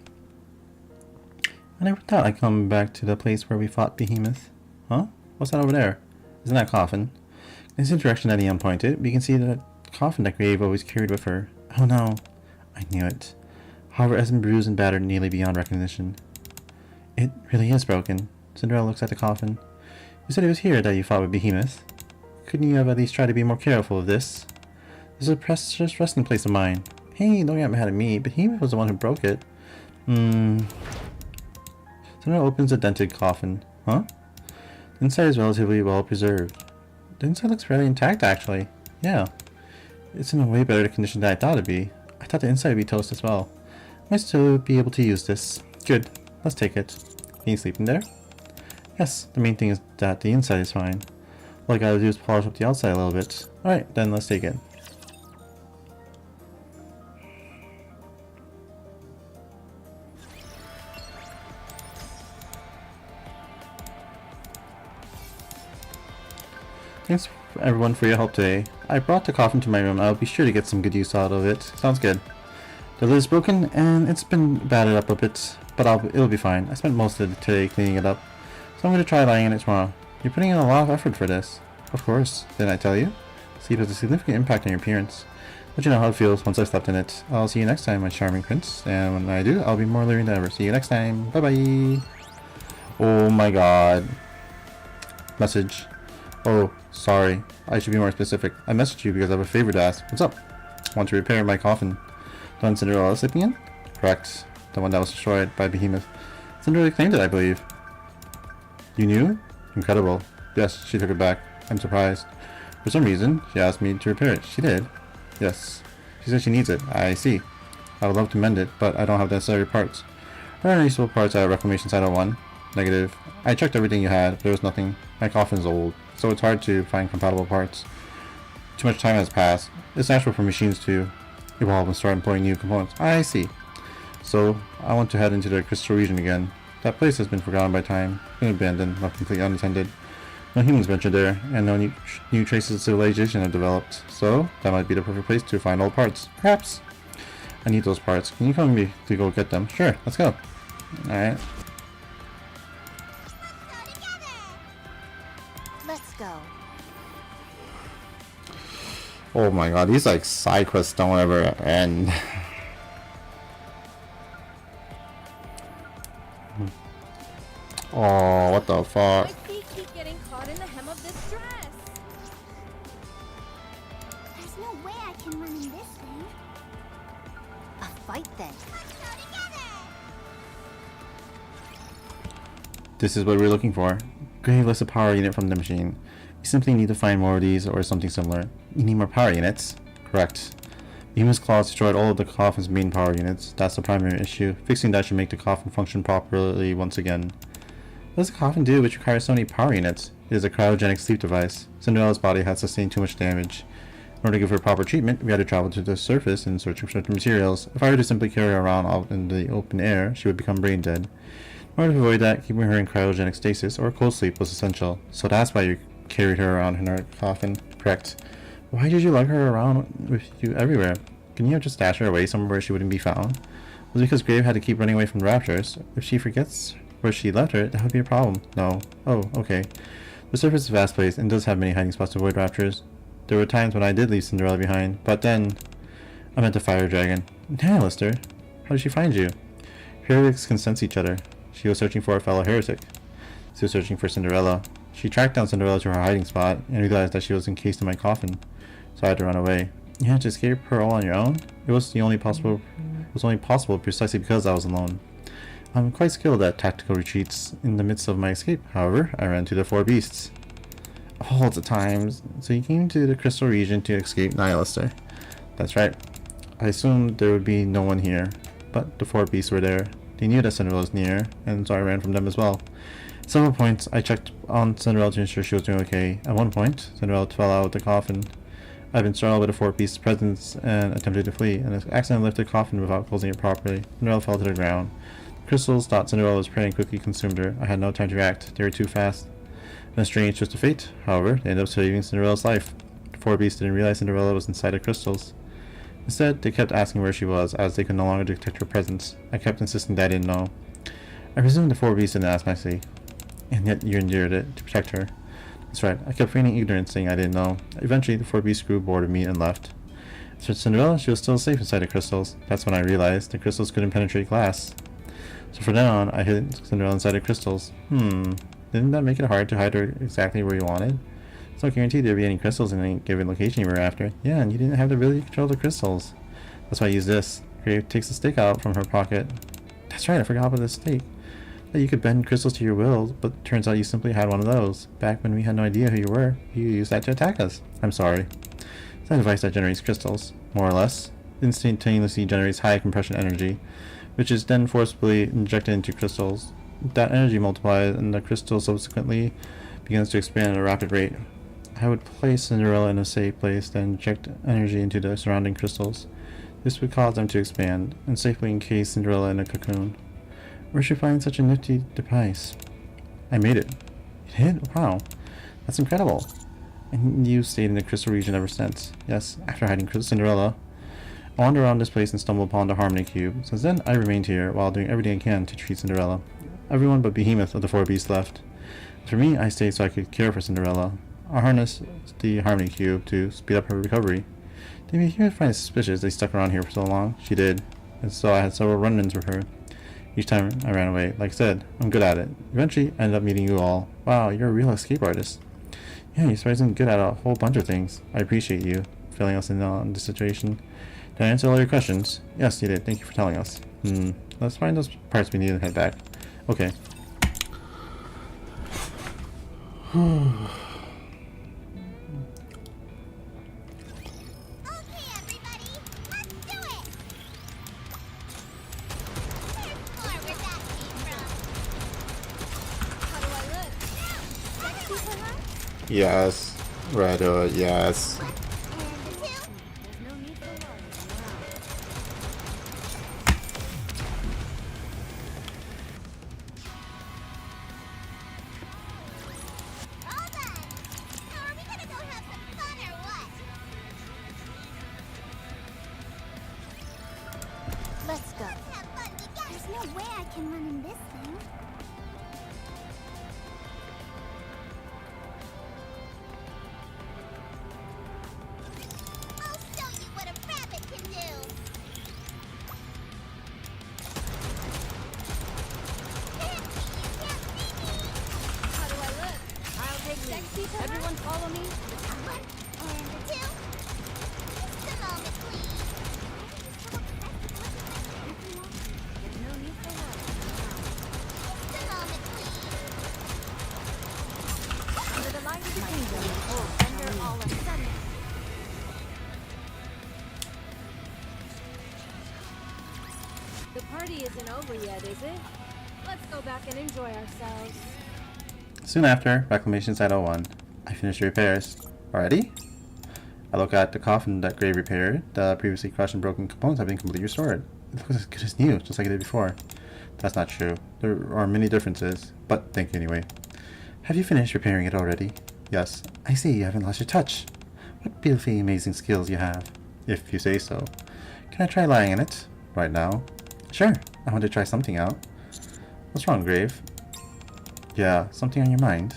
I never thought I'd come back to the place where we fought Behemoth. Huh? What's that over there? Isn't that a coffin? In the direction that Ian pointed, we can see the coffin that Grave always carried with her. Oh no. I knew it. However, it has been bruised and battered nearly beyond recognition. It really is broken. Cinderella looks at the coffin. You said it was here that you fought with Behemoth. Couldn't you have at least tried to be more careful of this? This is a precious resting place of mine. Hey, don't get mad at me. Behemoth was the one who broke it. Cinderella opens the dented coffin. Huh? The inside is relatively well preserved. The inside looks fairly intact, actually. Yeah. It's in a way better condition than I thought it'd be. I thought the inside would be toast as well. Might still be able to use this. Good. Let's take it. Can you sleep in there? Yes. The main thing is that the inside is fine. All I gotta do is polish up the outside a little bit. Alright, then let's take it. Thanks everyone for your help today. I brought the coffin to my room. I'll be sure to get some good use out of it. Sounds good. The lid is broken and it's been battered up a bit, but it'll be fine. I spent most of the day cleaning it up, so I'm going to try lying in it tomorrow. You're putting in a lot of effort for this. Of course. Didn't I tell you? Sleep has a significant impact on your appearance. Let you know how it feels once I've slept in it. I'll see you next time, my charming prince. And when I do, I'll be more alluring than ever. See you next time. Bye bye. Oh my god. Message. Oh, sorry. I should be more specific. I messaged you because I have a favor to ask. What's up? Want to repair my coffin. The one Cinderella is sleeping in? Correct. The one that was destroyed by Behemoth. Cinderella claimed it, I believe. You knew? Incredible. Yes, she took it back. I'm surprised. For some reason, she asked me to repair it. She did. Yes. She said she needs it. I see. I would love to mend it, but I don't have the necessary parts. Are there any useful parts at Reclamation Site 01? Negative. I checked everything you had, but there was nothing. My coffin's old, so it's hard to find compatible parts. Too much time has passed. It's natural for machines to evolve and start employing new components. I see. So, I want to head into the crystal region again. That place has been forgotten by time, been abandoned, left completely unattended. No humans ventured there, and no new traces of civilization have developed. So, that might be the perfect place to find old parts. Perhaps. I need those parts. Can you come with me to go get them? Sure, let's go. Alright. Let's go. Oh my god, these like side quests don't ever end. Oh, what the fuck? My feet keep getting caught in the hem of this dress. There's no way I can run in this thing. A fight then. Let's go together. This is what we're looking for. Grave lists a power unit from the machine. We simply need to find more of these or something similar. You need more power units? Correct. The human's claws destroyed all of the coffin's main power units. That's the primary issue. Fixing that should make the coffin function properly once again. What does the coffin do which requires so many power units? It is a cryogenic sleep device. Cinderella's body had sustained too much damage. In order to give her proper treatment, we had to travel to the surface in search of certain materials. If I were to simply carry her around out in the open air, she would become brain dead. In order to avoid that, keeping her in cryogenic stasis or cold sleep was essential. So that's why you carried her around in her coffin. Correct. Why did you lug her around with you everywhere? Couldn't you have just stashed her away somewhere where she wouldn't be found? Was it because Grave had to keep running away from the raptors? If she forgets where she left her, that would be a problem. No. Oh, okay. The surface is a vast place and does have many hiding spots to avoid raptors. There were times when I did leave Cinderella behind, but then I met the fire dragon. Yeah, Lister. How did she find you? Heretics can sense each other. She was searching for a fellow heretic. She was searching for Cinderella. She tracked down Cinderella to her hiding spot and realized that she was encased in my coffin, so I had to run away. You had to escape her all on your own? It was only possible precisely because I was alone. I'm quite skilled at tactical retreats. In the midst of my escape, however, I ran to the four beasts. All the times. So you came to the crystal region to escape Nihilister. That's right. I assumed there would be no one here, but the four beasts were there. They knew that Cinderella was near, and so I ran from them as well. At several points, I checked on Cinderella to ensure she was doing okay. At one point, Cinderella fell out of the coffin. I've been startled by the four beasts' presence and attempted to flee, and accidentally lifted the coffin without closing it properly. Cinderella fell to the ground. The crystals thought Cinderella was prey and quickly consumed her. I had no time to react. They were too fast. In a strange twist of fate, however, they ended up saving Cinderella's life. The four beasts didn't realize Cinderella was inside the crystals. Instead, they kept asking where she was, as they could no longer detect her presence. I kept insisting that I didn't know. I presumed the four beasts didn't ask nicely, and yet you endured it to protect her. That's right, I kept feigning ignorance, saying I didn't know. Eventually, the four beasts grew bored of me and left. As for Cinderella, she was still safe inside the crystals. That's when I realized the crystals couldn't penetrate glass. So from then on, I hid Cinderella inside the crystals. Didn't that make it hard to hide her exactly where you wanted? It's not guaranteed there'd be any crystals in any given location you were after. Yeah, and you didn't have the ability to control the crystals. That's why I used this. Grave takes a stick out from her pocket. That's right, I forgot about this stick. That you could bend crystals to your will, but turns out you simply had one of those. Back when we had no idea who you were, you used that to attack us. I'm sorry. It's a device that generates crystals, more or less. It instantaneously generates high compression energy, which is then forcibly injected into crystals. That energy multiplies, and the crystal subsequently begins to expand at a rapid rate. I would place Cinderella in a safe place, then inject energy into the surrounding crystals. This would cause them to expand, and safely encase Cinderella in a cocoon. Where should I find such a nifty device? I made it. You did? Wow. That's incredible. And you stayed in the crystal region ever since. Yes, after hiding Cinderella. I wandered around this place and stumbled upon the Harmony Cube. Since then, I remained here, while doing everything I can to treat Cinderella. Everyone but Behemoth of the four beasts left. For me, I stayed so I could care for Cinderella. I harnessed the Harmony Cube to speed up her recovery. Did Behemoth find it suspicious they stuck around here for so long? She did, and so I had several run-ins with her. Each time I ran away. Like I said, I'm good at it. Eventually, I ended up meeting you all. Wow, you're a real escape artist. Yeah, you're surprisingly good at a whole bunch of things. I appreciate you filling us in on this situation. Did I answer all your questions? Yes, you did. Thank you for telling us. Let's find those parts we need and head back. Okay. Okay, everybody, let's do it! There's more where that came from. How do I look? Sexy, perhaps? Yes. Rather, yes. And two. There's no need for worry. All done. So are we gonna go have some fun or what? Let's go. Let's have fun together. There's no way I can run in this thing. I'll show you what a rabbit can do. You can't see me. party isn't over yet, is it? Let's go back and enjoy ourselves. Soon after, Reclamation Site 01. I finished the repairs. Already? I look at the coffin that Grave repaired. The previously crushed and broken components have been completely restored. It looks as good as new, just like it did before. That's not true. There are many differences, but thank you anyway. Have you finished repairing it already? Yes. I see you haven't lost your touch. What beautifully amazing skills you have. If you say so. Can I try lying in it? Right now? Sure. I want to try something out. What's wrong, Grave? Yeah, something on your mind?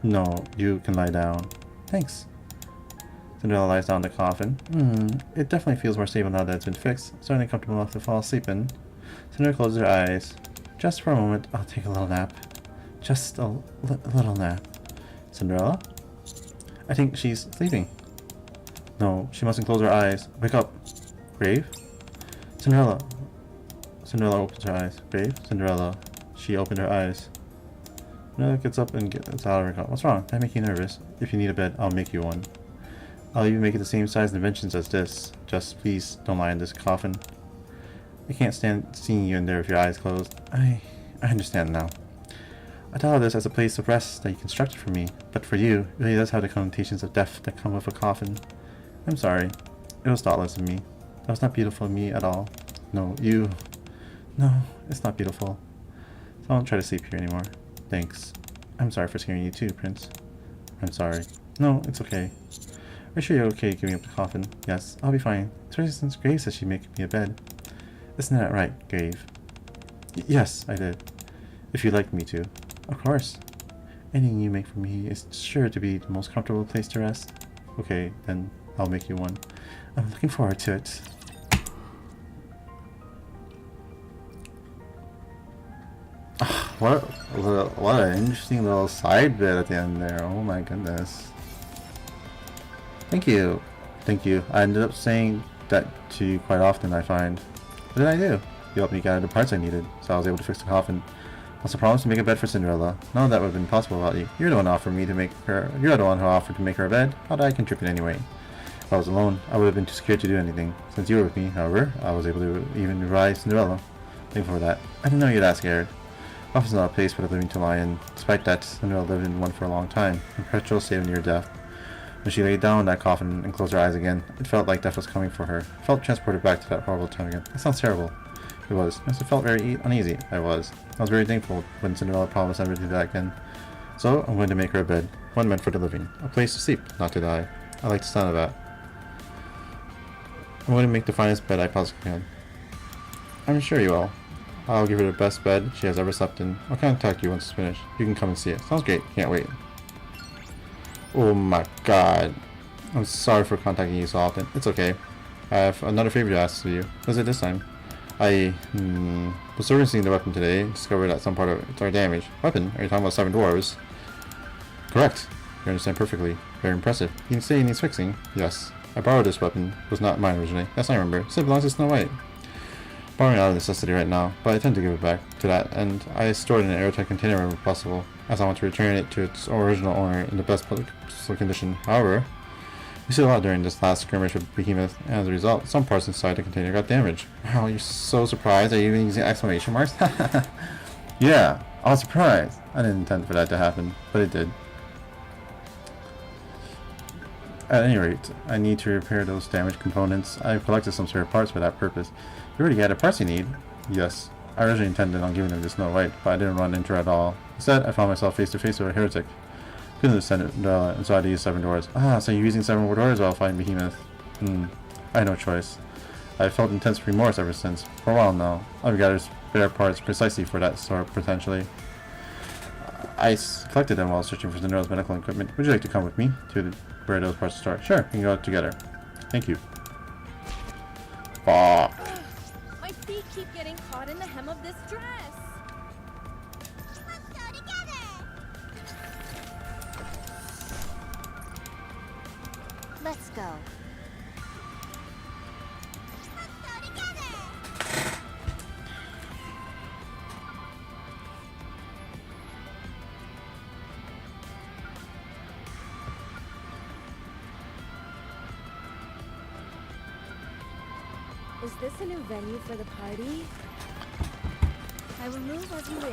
No, you can lie down. Thanks. Cinderella lies down in the coffin. It definitely feels more stable now that it's been fixed. Certainly comfortable enough to fall asleep in. Cinderella closes her eyes. Just for a moment, I'll take a little nap. Just a little nap. Cinderella? I think she's sleeping. No, she mustn't close her eyes. Wake up. Grave? Cinderella. Cinderella opens her eyes. Grave? Cinderella. She opened her eyes. Cinderella gets up and gets out of her cot. What's wrong? I make you nervous. If you need a bed, I'll make you one. I'll even make it the same size and dimensions as this. Just please don't lie in this coffin. I can't stand seeing you in there with your eyes closed. I understand now. I thought of this as a place of rest that you constructed for me, but for you, it really does have the connotations of death that come with a coffin. I'm sorry. It was thoughtless of me. That was not beautiful of me at all. No, you... No, it's not beautiful. So I won't try to sleep here anymore. Thanks. I'm sorry for scaring you too, Prince. I'm sorry. No, it's okay. Are you sure you're okay giving up the coffin? Yes, I'll be fine. Especially since Grave says she'd make me a bed. Isn't that right, Grave? Yes, I did. If you'd like me to. Of course. Anything you make for me is sure to be the most comfortable place to rest. Okay, then I'll make you one. I'm looking forward to it. What an interesting little side bit at the end there. Oh my goodness. Thank you. Thank you. I ended up saying that to you quite often, I find. What did I do? You helped me gather the parts I needed, so I was able to fix the coffin. Also promised to make a bed for Cinderella. None of that would have been possible without you. You're the one who offered to make her a bed. How did I contribute anyway? If I was alone, I would have been too scared to do anything. Since you were with me, however, I was able to even revive Cinderella. Thankful for that. I didn't know you were that scared. Office is not a place for the living to lie in. Despite that, Cinderella lived in one for a long time, in perpetual state of near death. When she lay down in that coffin and closed her eyes again, it felt like death was coming for her. I felt transported back to that horrible time again. That sounds terrible. It was. I felt very uneasy. I was very thankful when Cinderella promised never to do that again. So, I'm going to make her a bed. One meant for the living. A place to sleep, not to die. I like the sound of that. I'm going to make the finest bed I possibly can. I'm sure you will. I'll give her the best bed she has ever slept in. I'll contact you once it's finished. You can come and see it. Sounds great. Can't wait. Oh my god. I'm sorry for contacting you so often. It's okay. I have another favor to ask of you. What is it this time? I was servicing the weapon today and discovered that some part of it are damaged. Weapon? Are you talking about 7 dwarves? Correct. You understand perfectly. Very impressive. You say it needs fixing? Yes. I borrowed this weapon. It was not mine originally. Yes, I remember. It still belongs to Snow White. Borrowing out of necessity right now, but I tend to give it back to that, and I stored it in an airtight container wherever possible, as I want to return it to its original owner in the best possible condition. However, we see a lot during this last skirmish with Behemoth, and as a result, some parts inside the container got damaged. Wow, you're so surprised. Are you even using exclamation marks? Yeah, I was surprised. I didn't intend for that to happen, but it did. At any rate, I need to repair those damaged components. I've collected some spare parts for that purpose. You already got the parts you need? Yes. I originally intended on giving them to Snow White, but I didn't run into her at all. Instead, I found myself face to face with a heretic. Couldn't understand it, and so I had to use 7 doors. Ah, so you're using 7 doors while fighting Behemoth. I had no choice. I've felt intense remorse ever since. For a while now. I've gathered spare parts precisely for that sort, potentially. I collected them while searching for Cinderella's medical equipment. Would you like to come with me to where those parts start? Sure, we can go together. Thank you. Fuck. My feet keep getting caught in the hem of this dress. Let's go together. Let's go. Let's go together. Is this a new venue for the party? I will move as you wish.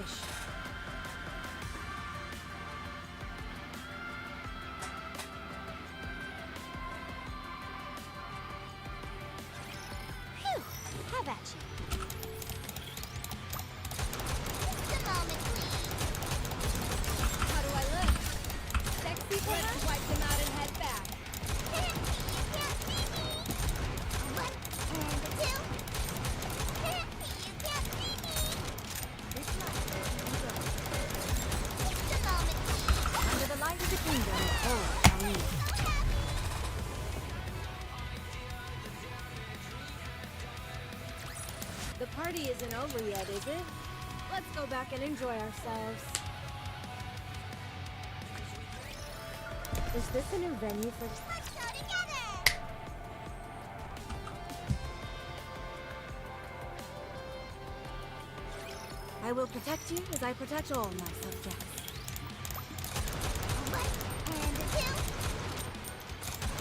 Phew! How about you? Just a moment, please. How do I look? Sexy, let's wipe them out and head back. Can't see, you can't see me. One and a two. Can't see, you can't see me. This much, there you go. Just a moment, please. Under the light of the kingdom, oh, I need. The party isn't over yet, is it? Let's go back and enjoy ourselves. Is this a new venue for... Let's go together. I will protect you as I protect all my subjects. One and a two.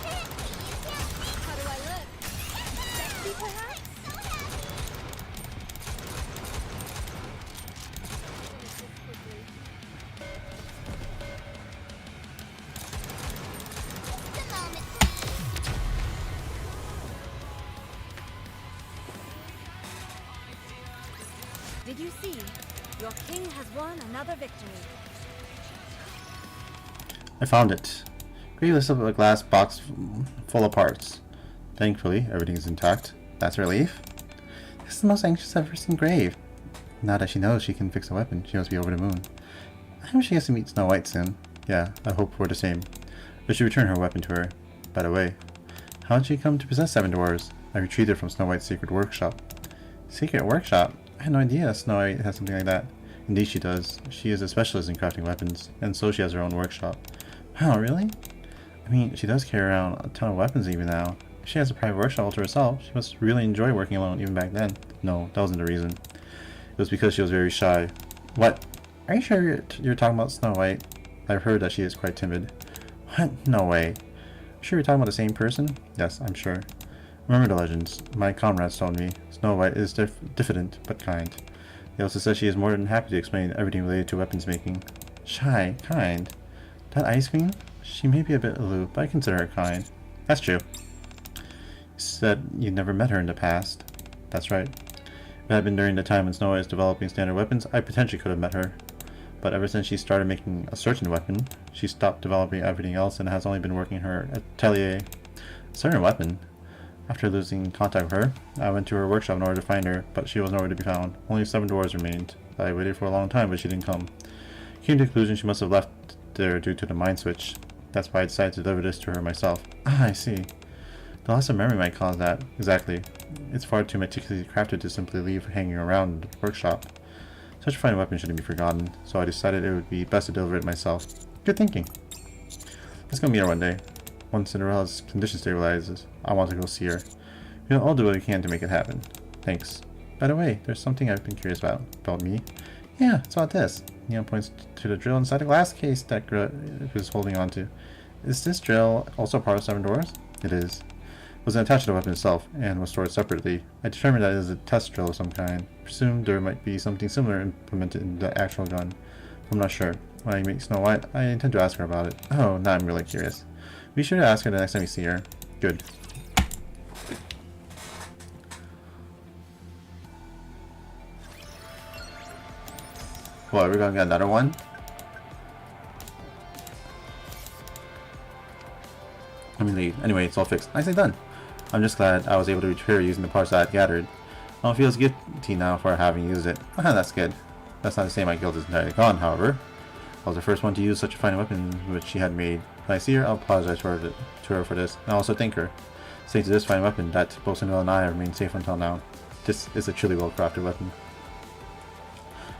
Can't see, you can't see. How do I look? Sexy, perhaps? So happy. Finish this quickly. Just a moment, please. Did you see? Your king has won another victory. I found it. Grave lifts up a glass box full of parts. Thankfully, everything is intact. That's a relief. This is the most anxious I've ever seen Grave. Now that she knows she can fix a weapon, she must be over the moon. I hope she gets to meet Snow White soon. Yeah, I hope we're the same. But she returned her weapon to her. By the way, how did she come to possess 7 dwarves? I retrieved it from Snow White's secret workshop. Secret workshop? I had no idea Snow White has something like that. Indeed she does. She is a specialist in crafting weapons, and so she has her own workshop. Wow, really? I mean, she does carry around a ton of weapons even now. If she has a private workshop all to herself, she must really enjoy working alone even back then. No, that wasn't the reason. It was because she was very shy. What? Are you sure you're talking about Snow White? I've heard that she is quite timid. What? No way. Sure you're talking about the same person? Yes, I'm sure. Remember the legends. My comrades told me Snow White is diffident but kind. They also said she is more than happy to explain everything related to weapons making. Shy, kind. That ice queen? She may be a bit aloof, but I consider her kind. That's true. You said you never met her in the past. That's right. If it had been during the time when Snow White was developing standard weapons, I potentially could have met her. But ever since she started making a certain weapon, she stopped developing everything else and has only been working her atelier. A certain weapon? After losing contact with her, I went to her workshop in order to find her, but she was nowhere to be found. Only 7 dwarves remained. I waited for a long time, but she didn't come. Came to the conclusion she must have left there due to the mind switch. That's why I decided to deliver this to her myself. Ah, I see. The loss of memory might cause that. Exactly. It's far too meticulously crafted to simply leave hanging around the workshop. Such a fine weapon shouldn't be forgotten, so I decided it would be best to deliver it myself. Good thinking. Let's go meet her one day. Once Cinderella's condition stabilizes, I want to go see her. We'll all do what we can to make it happen. Thanks. By the way, there's something I've been curious about. About me? Yeah, it's about this. Neon points to the drill inside the glass case that Griff was holding on to. Is this drill also part of 7 Dwarves? It is. It was attached to the weapon itself, and was stored separately. I determined that it is a test drill of some kind. Presumed there might be something similar implemented in the actual gun. I'm not sure. When I meet Snow White, I intend to ask her about it. Oh, now I'm really curious. Be sure to ask her the next time you see her. Good. What, we're gonna get another one? Let me leave. Anyway, it's all fixed. Nicely done. I'm just glad I was able to repair using the parts I had gathered. I don't feel as guilty now for having used it. That's good. That's not to say my guilt is entirely gone, however. I was the first one to use such a fine weapon which she had made. When I see her, I'll apologize to her for this, and I'll also thank her. Thanks to this fine weapon that both Cinderella and I have remained safe until now. This is a truly well-crafted weapon.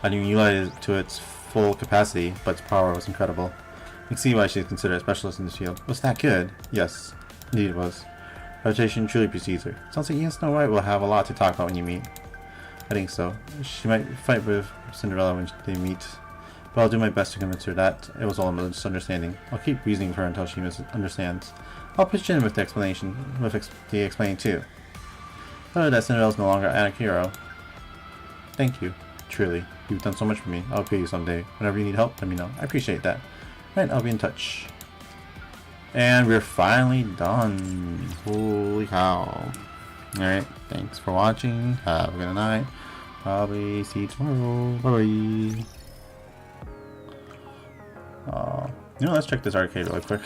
I didn't utilize it to its full capacity, but its power was incredible. You can see why she is considered a specialist in this field. Was that good? Yes, indeed it was. Reputation truly precedes her. Sounds like you and Snow White will have a lot to talk about when you meet. I think so. She might fight with Cinderella when they meet, but I'll do my best to convince her that it was all a misunderstanding. I'll keep reasoning with her until she understands. I'll pitch in with the explanation, the explaining too. Tell her that Cinderella's no longer a hero. Thank you, truly. You've done so much for me. I'll pay you someday. Whenever you need help, let me know. I appreciate that. Right, I'll be in touch. And we're finally done. Holy cow. Alright, thanks for watching. Have a good night. Probably see you tomorrow. Bye bye. You know, let's check this arcade really quick.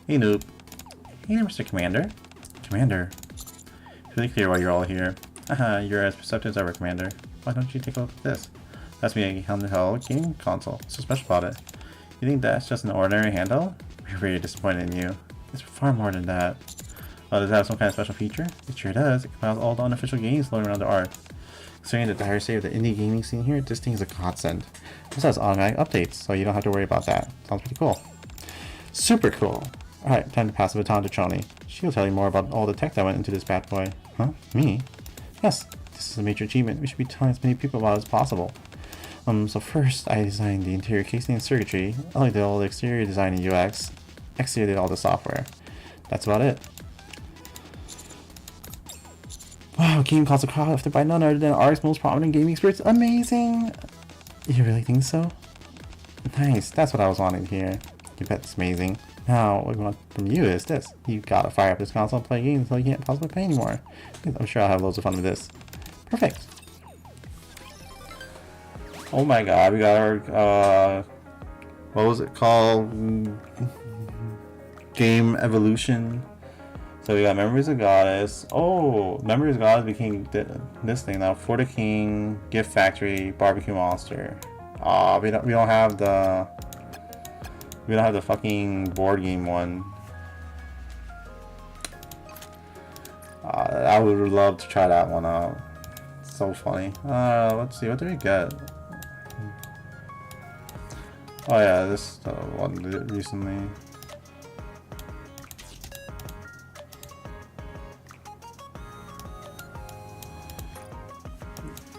Hey noob. Hey Mr. Commander. Commander. It's really clear why you're all here. Haha, you're as perceptive as ever, Commander. Why don't you take a look at this? That's me, a handheld game console. What's so special about it? You think that's just an ordinary handle? We're very disappointed in you. It's far more than that. Does it have some kind of special feature? It sure does. It compiles all the unofficial games floating around the Ark. Considering the dire state of the indie gaming scene here, this thing is a godsend. It also has automatic updates, so you don't have to worry about that. Sounds pretty cool. Super cool! Alright, time to pass the baton to Chani. She'll tell you more about all the tech that went into this bad boy. Huh? Me? Yes, this is a major achievement. We should be telling as many people about it as possible. So first, I designed the interior casing and circuitry. I did all the exterior design and UX. Exterior did all the software. That's about it. Wow, a game console crafted by none other than Ark's most prominent gaming experts. Amazing! You really think so? Nice, that's what I was wanting to hear. You bet it's amazing. Now, what we want from you is this. You gotta fire up this console and play games until you can't possibly play anymore. I'm sure I'll have loads of fun with this. Perfect. Oh my god, we got our, what was it called? Game Evolution. So we got Memories of Goddess. Oh, Memories of Goddess became this thing now. For the King, Gift Factory, Barbecue Monster. We don't have the fucking board game one. I would love to try that one out. It's so funny. Let's see, what did we get? Oh yeah, this one recently.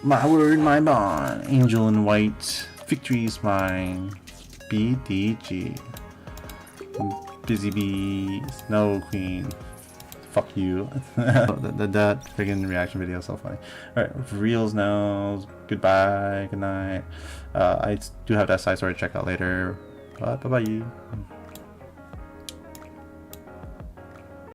My word, my bond. Angel in white. Victory is mine. BDG. Busy Bee. Snow Queen. Fuck you. that friggin' reaction video is so funny. Alright, reels now. Goodbye. Good night. I do have that side story to check out later. But bye bye.